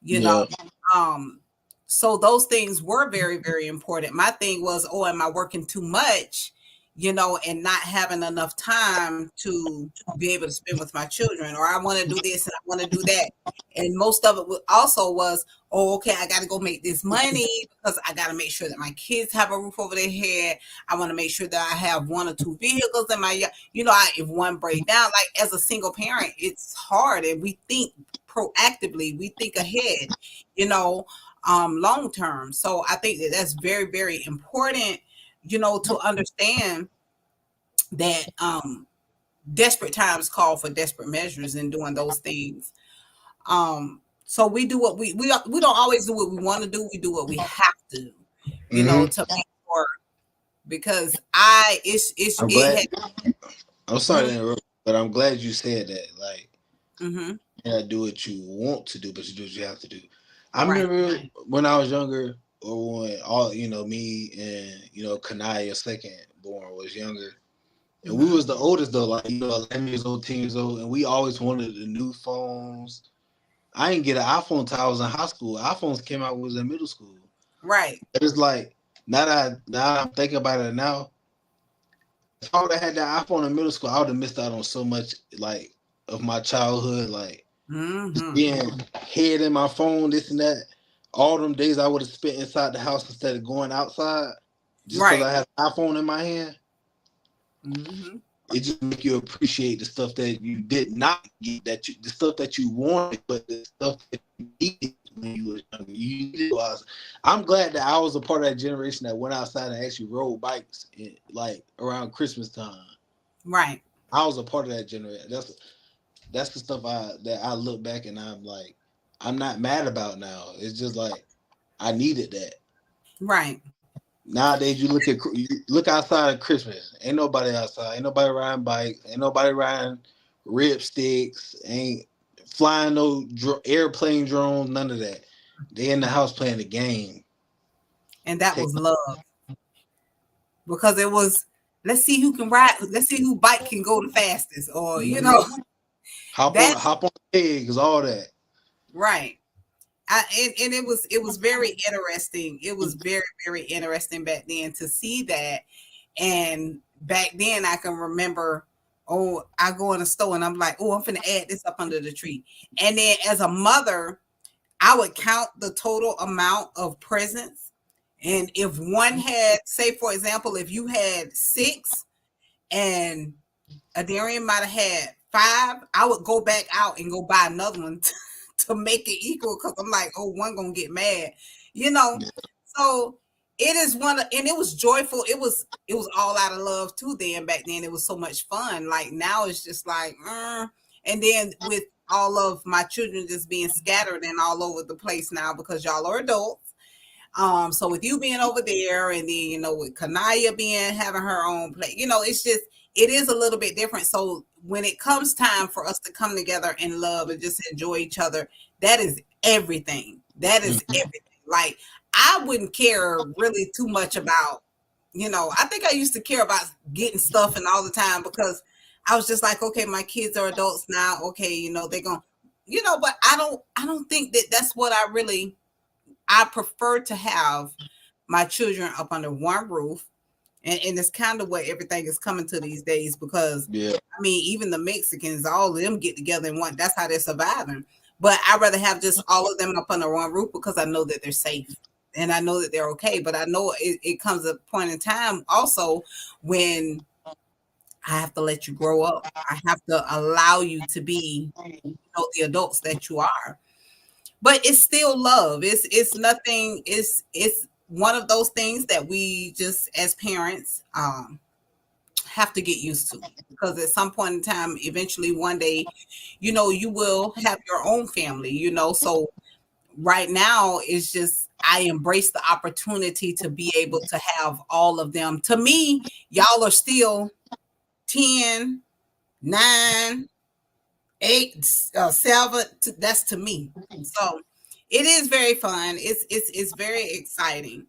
Speaker 2: you know.
Speaker 3: Yeah,
Speaker 2: Um, so those things were very, very important. My thing was, oh, am I working too much, and not having enough time to be able to spend with my children, or I want to do this and I want to do that. And most of it also was, oh, okay, I got to go make this money because I got to make sure that my kids have a roof over their head. I want to make sure that I have 1 or 2 vehicles in my yard. If one break down, like as a single parent, it's hard, and we think proactively, we think ahead, long term. So I think that that's very, very important, to understand that desperate times call for desperate measures in doing those things. So we do what we don't always do what we want to do. We do what we have to,
Speaker 3: hmm.
Speaker 2: to make sure because I it's
Speaker 3: I'm
Speaker 2: it
Speaker 3: glad.
Speaker 2: had
Speaker 3: I'm sorry to interrupt, but I'm glad you said that. Like,
Speaker 2: Mm-hmm.
Speaker 3: you gotta do what you want to do, but you do what you have to do. I
Speaker 2: Right.
Speaker 3: remember when I was younger, or when all me and Kanaya second born was younger, and we
Speaker 2: Mm-hmm.
Speaker 3: was the oldest though, like 11 years old, 10 years old, and we always wanted the new phones. I didn't get an iPhone until I was in high school. iPhones came out when I was in middle school.
Speaker 2: Right.
Speaker 3: But it's like now I'm thinking about it now. If I would have had that iPhone in middle school, I would have missed out on so much like of my childhood, like just
Speaker 2: Mm-hmm.
Speaker 3: being head in my phone, this and that. All them days I would have spent inside the house instead of going outside, just because
Speaker 2: Right.
Speaker 3: I have an iPhone in my hand.
Speaker 2: Mm-hmm.
Speaker 3: It just make you appreciate the stuff that you did not get, the stuff that you wanted, but the stuff that you needed when you were younger. I'm glad that I was a part of that generation that went outside and actually rode bikes like around Christmas time.
Speaker 2: Right.
Speaker 3: I was a part of that generation. That's the stuff that I look back and I'm like, I'm not mad about now. It's just like I needed that.
Speaker 2: Right.
Speaker 3: Nowadays, you look outside at Christmas. Ain't nobody outside. Ain't nobody riding bikes. Ain't nobody riding ripsticks. Ain't flying no airplane drones. None of that. They in the house playing the game.
Speaker 2: And that
Speaker 3: Take
Speaker 2: was love because it was, let's see who can ride, let's see who bike can go the fastest, or that
Speaker 3: hop on the pigs, all that.
Speaker 2: right. And it was very interesting. It was very, very interesting back then to see that. And back then I can remember, oh, I go in the store and I'm like, oh, I'm finna add this up under the tree. And then as a mother, I would count the total amount of presents. And if one had, say for example, if you had 6 and Adarian might have had 5, I would go back out and go buy another one to make it equal, because I'm like, oh, one gonna get mad, you know.
Speaker 3: Yeah.
Speaker 2: So it is and it was joyful. It was all out of love too. Then back then it was so much fun. Like now it's just like, and then with all of my children just being scattered and all over the place now because y'all are adults. So with you being over there, and then with Kanaya being having her own place, it is a little bit different. So when it comes time for us to come together and love and just enjoy each other, that is everything. That is
Speaker 3: Mhm.
Speaker 2: everything. Like I wouldn't care really too much about, I think I used to care about getting stuff and all the time because I was just like, okay, my kids are adults now. Okay, they're going, but I don't think that that's what I prefer to have my children up under one roof. And it's kind of what everything is coming to these days because,
Speaker 3: Yeah.
Speaker 2: I mean, even the Mexicans, all of them get together and that's how they're surviving. But I'd rather have just all of them up under one roof because I know that they're safe and I know that they're okay. But I know it comes a point in time also when I have to let you grow up. I have to allow you to be, the adults that you are, but it's still love. It's nothing. It's one of those things that we just as parents have to get used to, because at some point in time, eventually one day, you will have your own family. So right now it's just I embrace the opportunity to be able to have all of them. To me, y'all are still 10, 9, 8, 7. That's to me. So it is very fun. It's very exciting.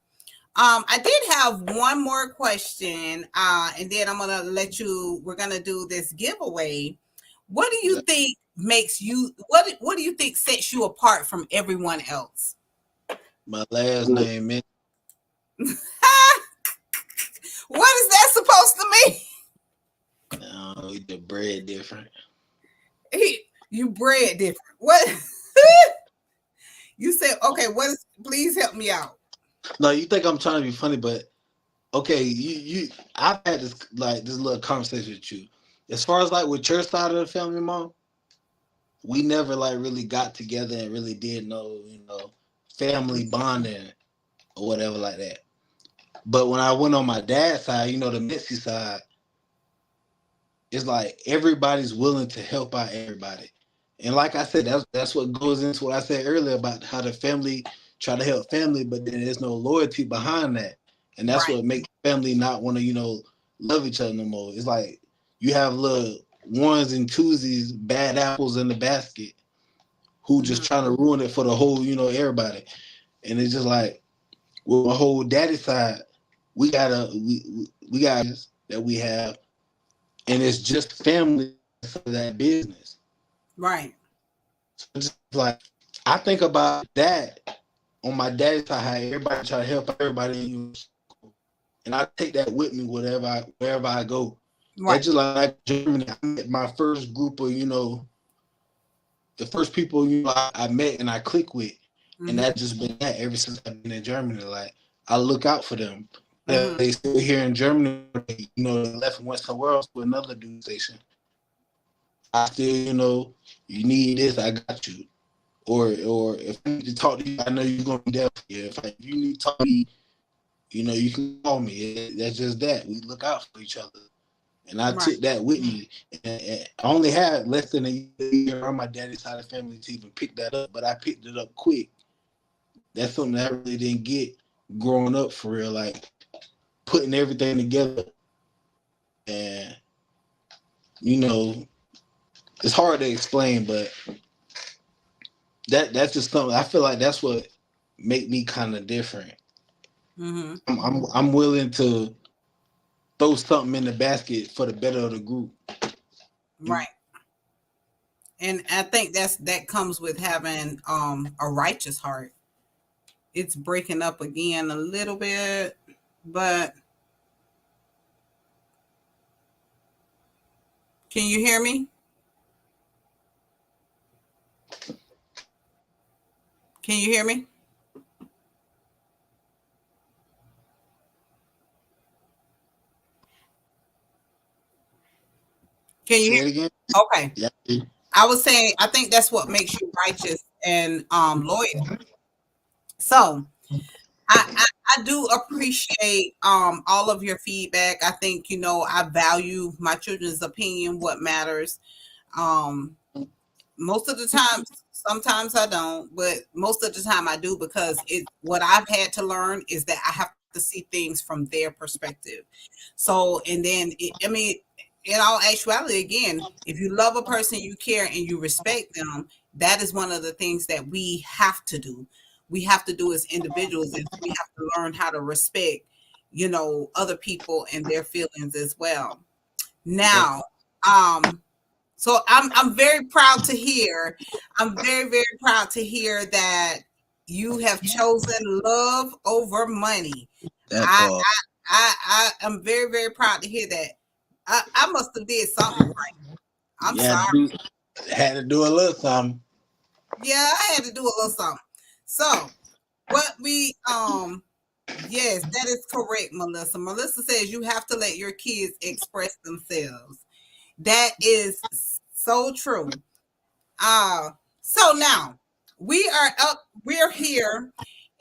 Speaker 2: I did have one more question, and then I'm gonna let you. We're gonna do this giveaway. What do you think makes you? What do you think sets you apart from everyone else?
Speaker 3: My last name, man.
Speaker 2: What is that supposed to mean?
Speaker 3: The bread different.
Speaker 2: You bred different. What? You said okay. What is? Please help me out.
Speaker 3: No, you think I'm trying to be funny, but okay, I've had this little conversation with you. As far as like with your side of the family, mom, we never like really got together and really did no, family bonding or whatever like that. But when I went on my dad's side, the Mincey side, it's like everybody's willing to help out everybody. And like I said, that's what goes into what I said earlier about how the family try to help family, but then there's no loyalty behind that. And that's
Speaker 2: Right.
Speaker 3: what makes family not want to, love each other no more. It's like You have little ones and twosies, bad apples in the basket, who just trying to ruin it for the whole, everybody. And it's just like with my whole daddy side, we got that we have, and it's just family for that business.
Speaker 2: Right.
Speaker 3: So it's just like I think about that on my daddy's side, how everybody try to help everybody, and I take that with me wherever I go.
Speaker 2: Right.
Speaker 3: That's just like Germany. I met my first group of, the first people I met and I click with, and that's just been that ever since I've been in Germany. Like I look out for them. They still here in Germany. They left and went somewhere else to another dude station. I still, you need this, I got you. Or if I need to talk to you, I know you're gonna be there for you. If you need to talk to me, you can call me. That's just that. We look out for each other. And I took that with me. And I only had less than a year on my daddy's side of the family to even pick that up, but I picked it up quick. That's something that I really didn't get growing up for real, like putting everything together. And it's hard to explain, but that's just something I feel like that's what make me kind of different. I'm willing to throw something in the basket for the better of the group.
Speaker 2: Right. And I think that comes with having a righteous heart. It's breaking up again a little bit, but can you hear me? Can you hear me? Can you
Speaker 3: Say
Speaker 2: hear
Speaker 3: it
Speaker 2: me?
Speaker 3: again.
Speaker 2: Okay.
Speaker 3: Yeah.
Speaker 2: I was saying I think that's what makes you righteous and loyal. So I do appreciate all of your feedback. I think I value my children's opinion, what matters. Um Most of the time, sometimes I don't, but most of the time I do, because what I've had to learn is that I have to see things from their perspective. So, and then in all actuality, again, if you love a person, you care and you respect them, that is one of the things that we have to do. We have to do as individuals, is we have to learn how to respect, other people and their feelings as well. Now, so I'm very proud to hear. I'm very, very proud to hear that you have chosen love over money.
Speaker 3: That
Speaker 2: I
Speaker 3: part.
Speaker 2: I am very, very proud to hear that. I must have did something right. I'm
Speaker 3: Yeah,
Speaker 2: sorry.
Speaker 3: had to do a little something.
Speaker 2: Yeah, I had to do a little something. So what we yes, that is correct, Melissa. Melissa says you have to let your kids express themselves. That is so true. So now we're here,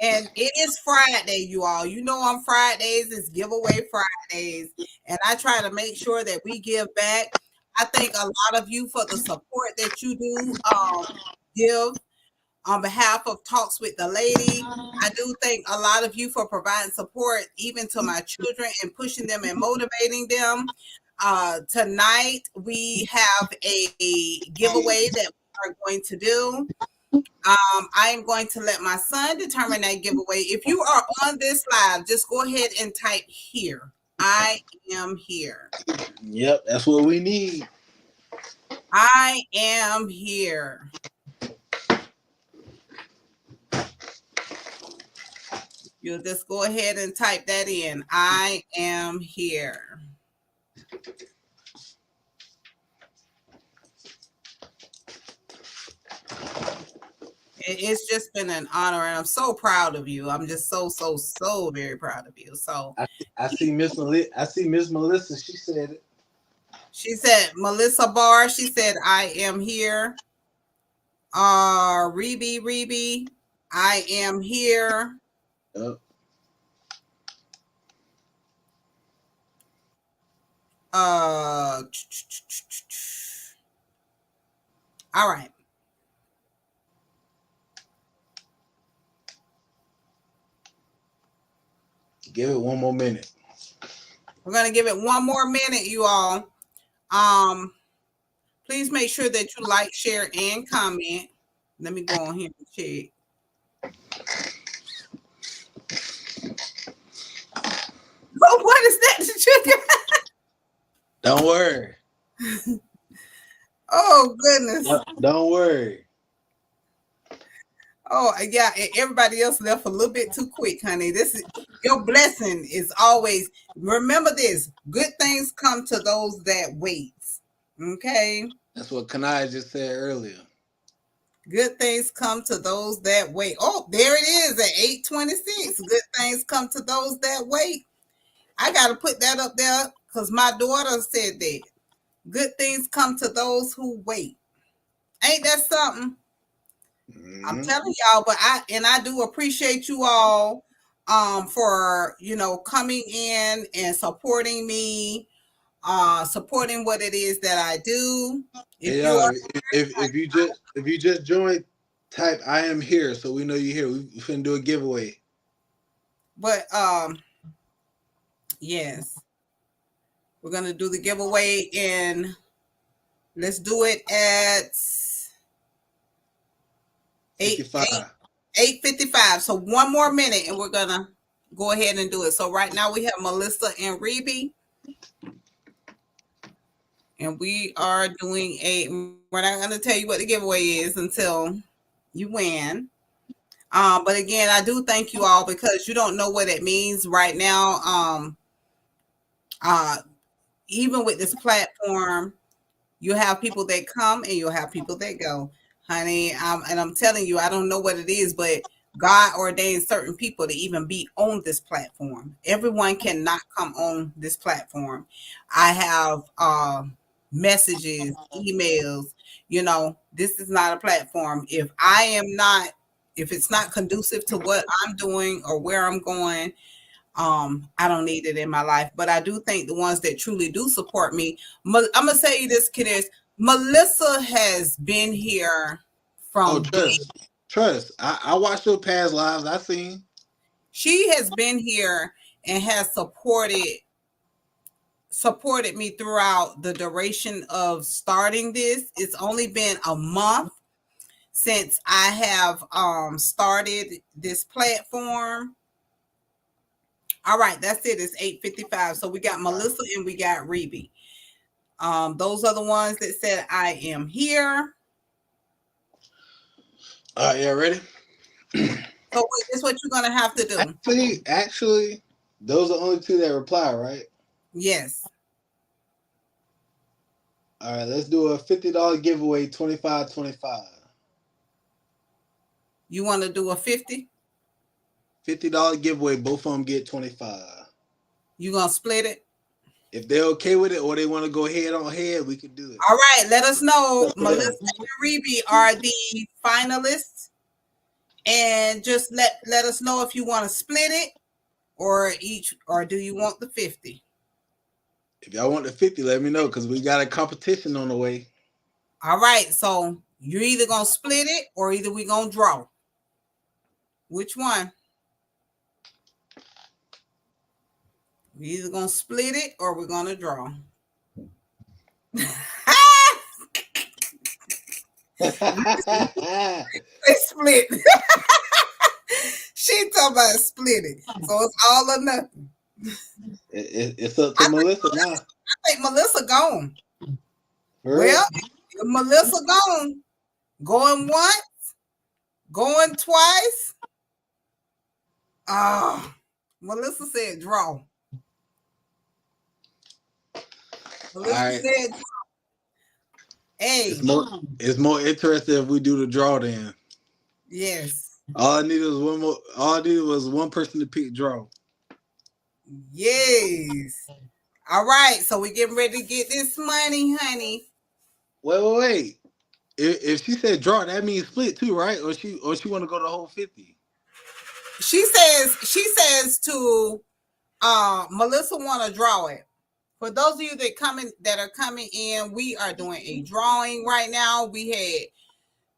Speaker 2: and it is Friday, you all. On Fridays it's giveaway Fridays, and I try to make sure that we give back. I thank a lot of you for the support that you do give on behalf of Talks with the Lady. I do thank a lot of you for providing support even to my children and pushing them and motivating them. Tonight we have a giveaway that we are going to do. I am going to let my son determine that giveaway. If you are on this live, just go ahead and type here. I am here.
Speaker 3: Yep, that's what we need.
Speaker 2: I am here. You'll just go ahead and type that in. I am here. It's just been an honor, and I'm so proud of you. I'm just so, so, so very proud of you. So
Speaker 3: I see Miss Melissa. She said it.
Speaker 2: she said, Melissa Barr, she said, I am here. Rebe, I am here.
Speaker 3: Yep.
Speaker 2: All right.
Speaker 3: Give it one more minute.
Speaker 2: We're going to give it one more minute, you all. Please make sure that you like, share, and comment. Let me go on here and check. Oh, what is that?
Speaker 3: Don't worry.
Speaker 2: Oh, goodness.
Speaker 3: Don't worry.
Speaker 2: Oh, yeah. Everybody else left a little bit too quick, honey. This is your blessing is always, remember this, good things come to those that wait. Okay.
Speaker 3: That's what Kanai just said earlier.
Speaker 2: Good things come to those that wait. Oh, there it is at 8:26. Good things come to those that wait. I got to put that up there because my daughter said that. Good things come to those who wait. Ain't that something?
Speaker 3: Mm-hmm.
Speaker 2: I'm telling y'all, but I do appreciate you all for coming in and supporting me, supporting what it is that I do.
Speaker 3: If you just joined, type I am here so we know you're here. We finna do a giveaway.
Speaker 2: But yes, we're gonna do the giveaway and let's do it at 8:55. So one more minute and we're gonna go ahead and do it. So right now we have Melissa and Reby. And we are doing we're not going to tell you what the giveaway is until you win. But again, I do thank you all because you don't know what it means right now. Even with this platform, you have people that come and you'll have people that go, honey. And I'm telling you, I don't know what it is, but God ordained certain people to even be on this platform. Everyone cannot come on this platform. I have messages, emails, this is not a platform. If it's not conducive to what I'm doing or where I'm going, I don't need it in my life. But I do think the ones that truly do support me, I'm gonna say this, kiddos, Melissa has been here from
Speaker 3: trust. I watched your past lives. I seen.
Speaker 2: She has been here and has supported me throughout the duration of starting this. It's only been a month since I have started this platform. All right, that's it. It's 8:55. So we got Melissa and we got Reby. Those are the ones that said I am here.
Speaker 3: All right, yeah, ready?
Speaker 2: So this is what you're gonna have to do.
Speaker 3: Actually, those are only two that reply, right?
Speaker 2: Yes.
Speaker 3: All right, let's do a $50 giveaway, 25-25.
Speaker 2: You want to do a 50?
Speaker 3: $50 giveaway, both of them get 25.
Speaker 2: You gonna split it?
Speaker 3: If they're okay with it or they want to go head on head, we can do it.
Speaker 2: All right, let us know. Melissa and Reby are the finalists. And just let us know if you want to split it or do you want the 50?
Speaker 3: If y'all want the 50, let me know because we got a competition on the way.
Speaker 2: All right, so you're either gonna split it or either we gonna draw. Which one? We're either gonna split it or we're gonna draw. Split. She talking about split it. So it's all or nothing.
Speaker 3: It's up to Melissa now.
Speaker 2: I think Melissa gone.
Speaker 3: Well,
Speaker 2: if Melissa gone. Going once, going twice. Melissa said draw. Melissa said draw. Hey.
Speaker 3: It's more interesting if we do the draw then.
Speaker 2: Yes.
Speaker 3: All I needed was one more. All I needed was one person to pick draw.
Speaker 2: Yes. All right. So we getting ready to get this money, honey.
Speaker 3: Wait. If she said draw, that means split too, right? Or she want to go the whole 50.
Speaker 2: She says to Melissa want to draw it. For those of you that are coming in, we are doing a drawing right now. We had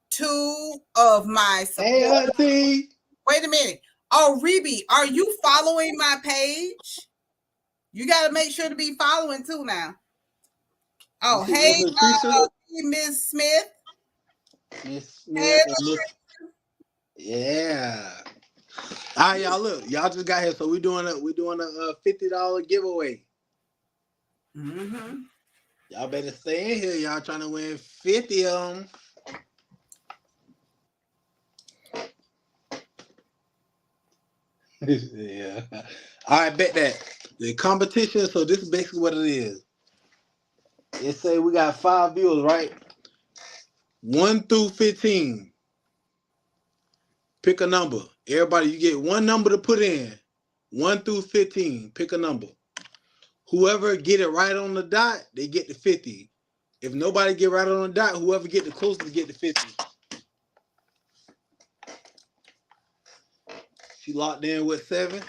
Speaker 2: two of my support.
Speaker 3: Hey,
Speaker 2: wait a minute. Oh, Reby, are you following my page? You got to make sure to be following too now. Oh,
Speaker 3: see
Speaker 2: hey,
Speaker 3: Miss Lucretia?
Speaker 2: Miss Smith.
Speaker 3: Miss
Speaker 2: Hey,
Speaker 3: Smith and Miss. Yeah. All right, y'all. Look, y'all just got here, so we doing a $50 giveaway.
Speaker 2: mm-hmm.
Speaker 3: Y'all better stay in here. Y'all trying to win 50 of them. Yeah. All right, bet that the competition. So this is basically what it is. It say we got 5 viewers, right? 1 through 15. Pick a number. Everybody, you get one number to put in. 1 through 15. Pick a number. Whoever get it right on the dot, they get the 50. If nobody get right on the dot, whoever get the closest get the 50. She locked in with 7.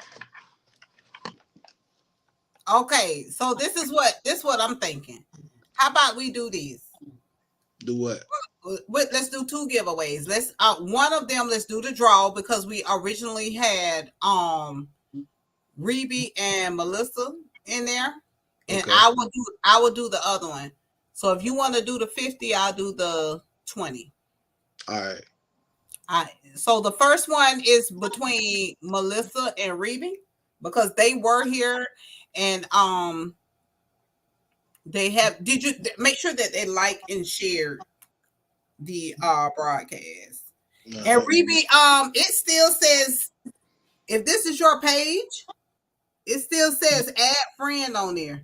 Speaker 2: Okay, so this is what I'm thinking. How about we do these?
Speaker 3: Do what?
Speaker 2: Let's do 2 giveaways. Let's one of them. Let's do the draw because we originally had Reby and Melissa in there, and
Speaker 3: Okay.
Speaker 2: I will do the other one. So if you want to do the 50, I'll do the 20.
Speaker 3: All right.
Speaker 2: So the first one is between Melissa and Reby because they were here, and they have. Did you make sure that they like and shared the broadcast?
Speaker 3: All
Speaker 2: And
Speaker 3: right.
Speaker 2: Reby, it still says if this is your page, it still says add friend on there.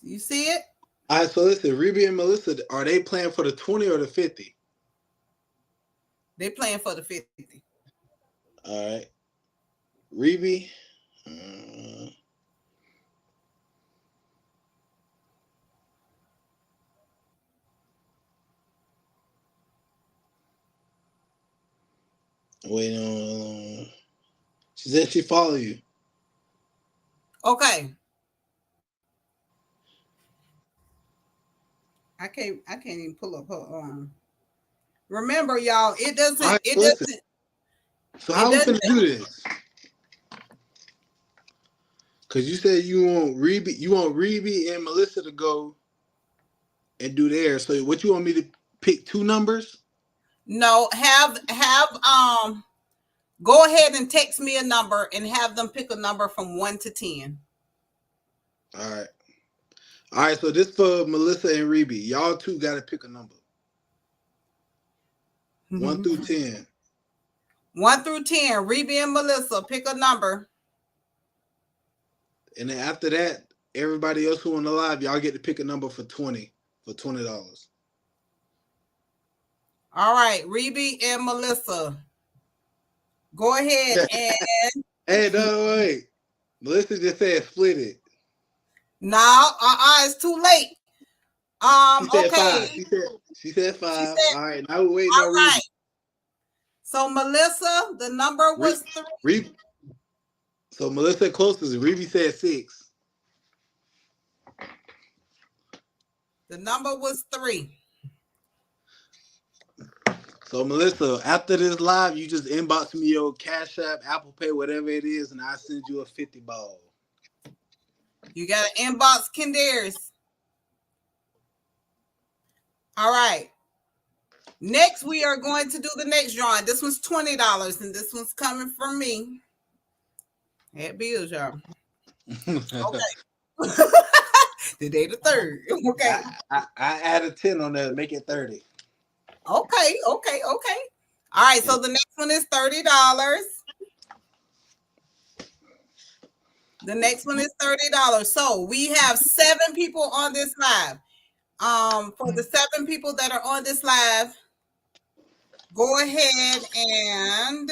Speaker 2: You see it?
Speaker 3: All right, so listen, Reby and Melissa, are they playing for the 20 or the 50?
Speaker 2: They playing for the 50.
Speaker 3: All right. Reby. Wait on. She said she follow you.
Speaker 2: Okay. I can't even pull up her remember y'all, it doesn't
Speaker 3: All right,
Speaker 2: it
Speaker 3: so listen.
Speaker 2: doesn't
Speaker 3: So
Speaker 2: it
Speaker 3: how we
Speaker 2: doesn't
Speaker 3: finna do this? Cause you said you want Reby and Melissa to go and do theirs. So what you want me to pick 2 numbers?
Speaker 2: no have go ahead and text me a number and have them pick a number from 1 to 10.
Speaker 3: All right. All right, so this for Melissa and Reby. Y'all 2 gotta pick a number. 1 through 10.
Speaker 2: 1 through 10. Reby and Melissa, pick a number.
Speaker 3: And then after that, everybody else who on the live, y'all get to pick a number for $20.
Speaker 2: All right, Reby and Melissa. Go ahead and
Speaker 3: Hey, no, wait. Melissa just said split it.
Speaker 2: no, it's too late.
Speaker 3: She said
Speaker 2: Okay.
Speaker 3: 5. She said 5.
Speaker 2: She said,
Speaker 3: All right, now we're waiting
Speaker 2: all
Speaker 3: on Reby.
Speaker 2: right. So Melissa, the number was 3.
Speaker 3: So Melissa closest. Reby said 6.
Speaker 2: The number was 3.
Speaker 3: So Melissa, after this live, you just inbox me your Cash App, Apple Pay, whatever it is, and I send you a 50 ball.
Speaker 2: You got to inbox Kendarius. All right. Next, we are going to do the next drawing. This one's $20, and this one's coming from me. Had bills, y'all. Okay. The day the 3rd. Okay.
Speaker 3: I add a 10 on that, make it 30.
Speaker 2: Okay. All right. So the next one is $30. The next one is $30. So we have 7 people on this live. For the 7 people that are on this live, go ahead and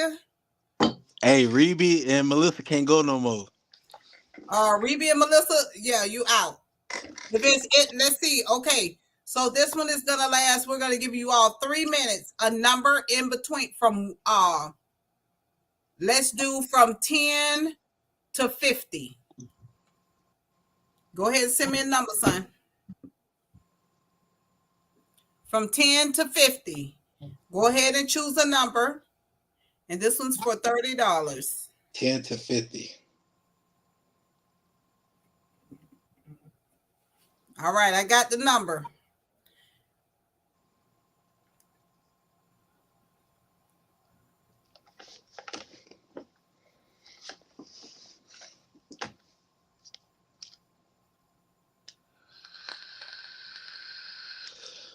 Speaker 3: Hey, Reby and Melissa can't go no more.
Speaker 2: Reby and Melissa, yeah, you out. If it's it, let's see. Okay, so this one is gonna last. We're gonna give you all 3 minutes. A number in between from let's do from 10 to 50. Go ahead and send me a number, son. From 10 to 50. Go ahead and choose a number. And this one's for $30.
Speaker 3: 10 to 50.
Speaker 2: All right, I got the number.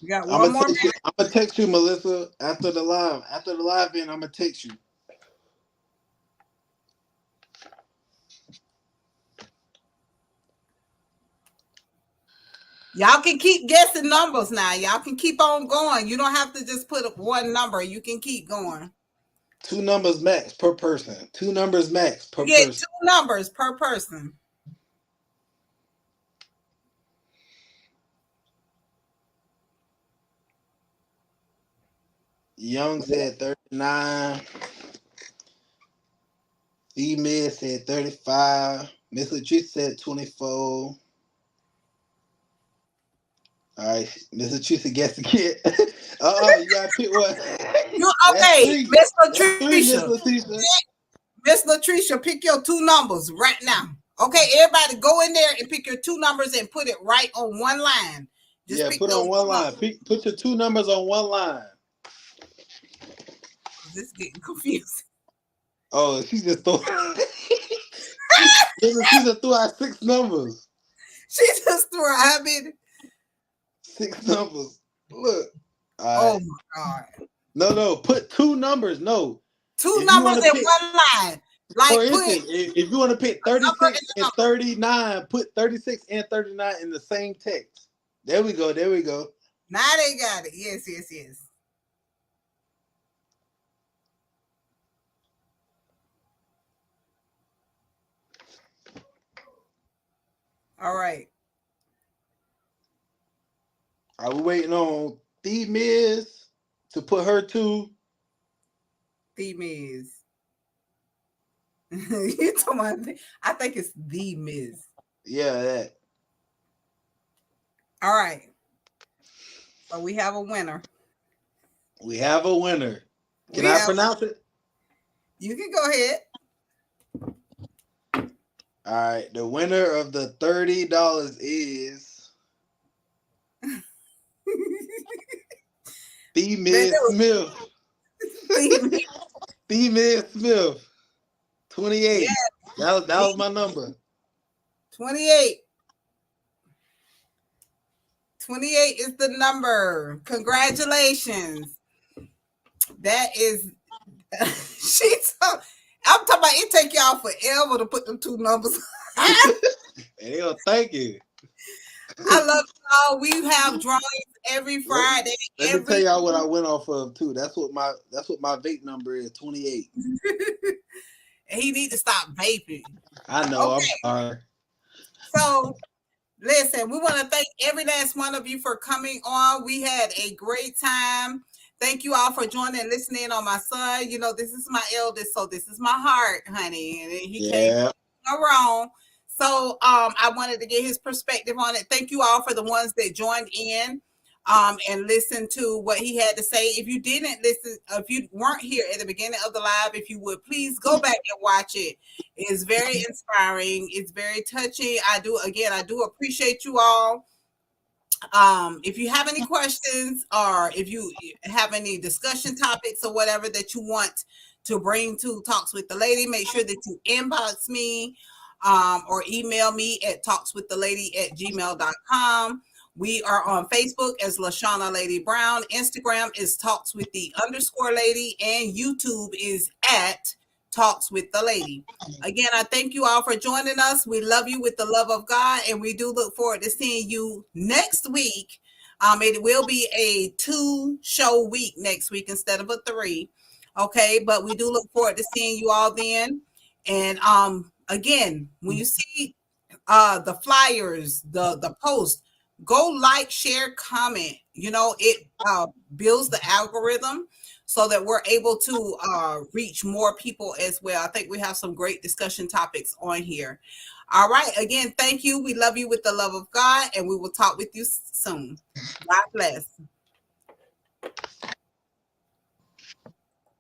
Speaker 2: You got one more minute?
Speaker 3: I'm gonna text you, Melissa, after the live. After the live end, I'm gonna text you.
Speaker 2: Y'all can keep guessing numbers now. Y'all can keep on going. You don't have to just put one number. You can keep going.
Speaker 3: 2 numbers max per person. 2 numbers max per
Speaker 2: You get
Speaker 3: person.
Speaker 2: 2 numbers per person.
Speaker 3: Young said 39. Female said 35. Miss Latrice said 24. All right, Miss Latrice guessed again. You gotta pick one.
Speaker 2: You okay, Miss
Speaker 3: Miss
Speaker 2: Latricia?
Speaker 3: Latricia.
Speaker 2: Miss Latricia, pick your 2 numbers right now. Okay, everybody go in there and pick your 2 numbers and put it right on one line.
Speaker 3: Just put on one line. Put your 2 numbers on one line.
Speaker 2: This is getting confusing.
Speaker 3: Oh, she just threw. She just threw out 6 numbers.
Speaker 2: She just threw out how many?
Speaker 3: 6 numbers. Look.
Speaker 2: Oh my God.
Speaker 3: No. Put 2 numbers. No.
Speaker 2: 2 numbers in one line. Like
Speaker 3: for instance, if you want to pick 36 and 39, put 36 and 39 in the same text. There we go.
Speaker 2: Now they got it. Yes. All right.
Speaker 3: Are we waiting on the Miz to put her 2?
Speaker 2: The Miz. You talking about? I think it's the Miz.
Speaker 3: Yeah, that.
Speaker 2: All right. So we have a winner.
Speaker 3: Can I pronounce it?
Speaker 2: You can go ahead.
Speaker 3: All right. The winner of the $30 is the Miz Smith. The Miz Smith. 28. Yeah. That was my number.
Speaker 2: 28. 28 is the number. Congratulations. That is I'm talking about it take y'all forever to put them 2 numbers.
Speaker 3: They gonna thank you.
Speaker 2: I love y'all. We have drawings every Friday.
Speaker 3: Let me tell y'all what I went off of too. That's what my vape number is, 28.
Speaker 2: And he need to stop vaping.
Speaker 3: I know. Okay. I'm sorry.
Speaker 2: So listen, we want to thank every last one of you for coming on. We had a great time. Thank you all for joining and listening on my son. You know, this is my eldest, so this is my heart, honey. And he can't go wrong. So I wanted to get his perspective on it. Thank you all for the ones that joined in and listened to what he had to say. If you didn't listen, if you weren't here at the beginning of the live, if you would please go back and watch it. It's very inspiring. It's very touching. I do appreciate you all. If you have any questions or if you have any discussion topics or whatever that you want to bring to Talks with the Lady, make sure that you inbox me or email me at talkswiththelady@gmail.com. We are on Facebook as LaShawna Lady Brown. Instagram is Talks with the _Lady, and YouTube is at Talks with the Lady. Again, I thank you all for joining us. We love you with the love of God, and we do look forward to seeing you next week. It will be a 2-show week next week instead of a 3. Okay, but we do look forward to seeing you all then. And again, when you see the flyers, the post, go like, share, comment. You know, it builds the algorithm so that we're able to reach more people as well. I think we have some great discussion topics on here. All right. Again, thank you. We love you with the love of God, and we will talk with you soon. God bless.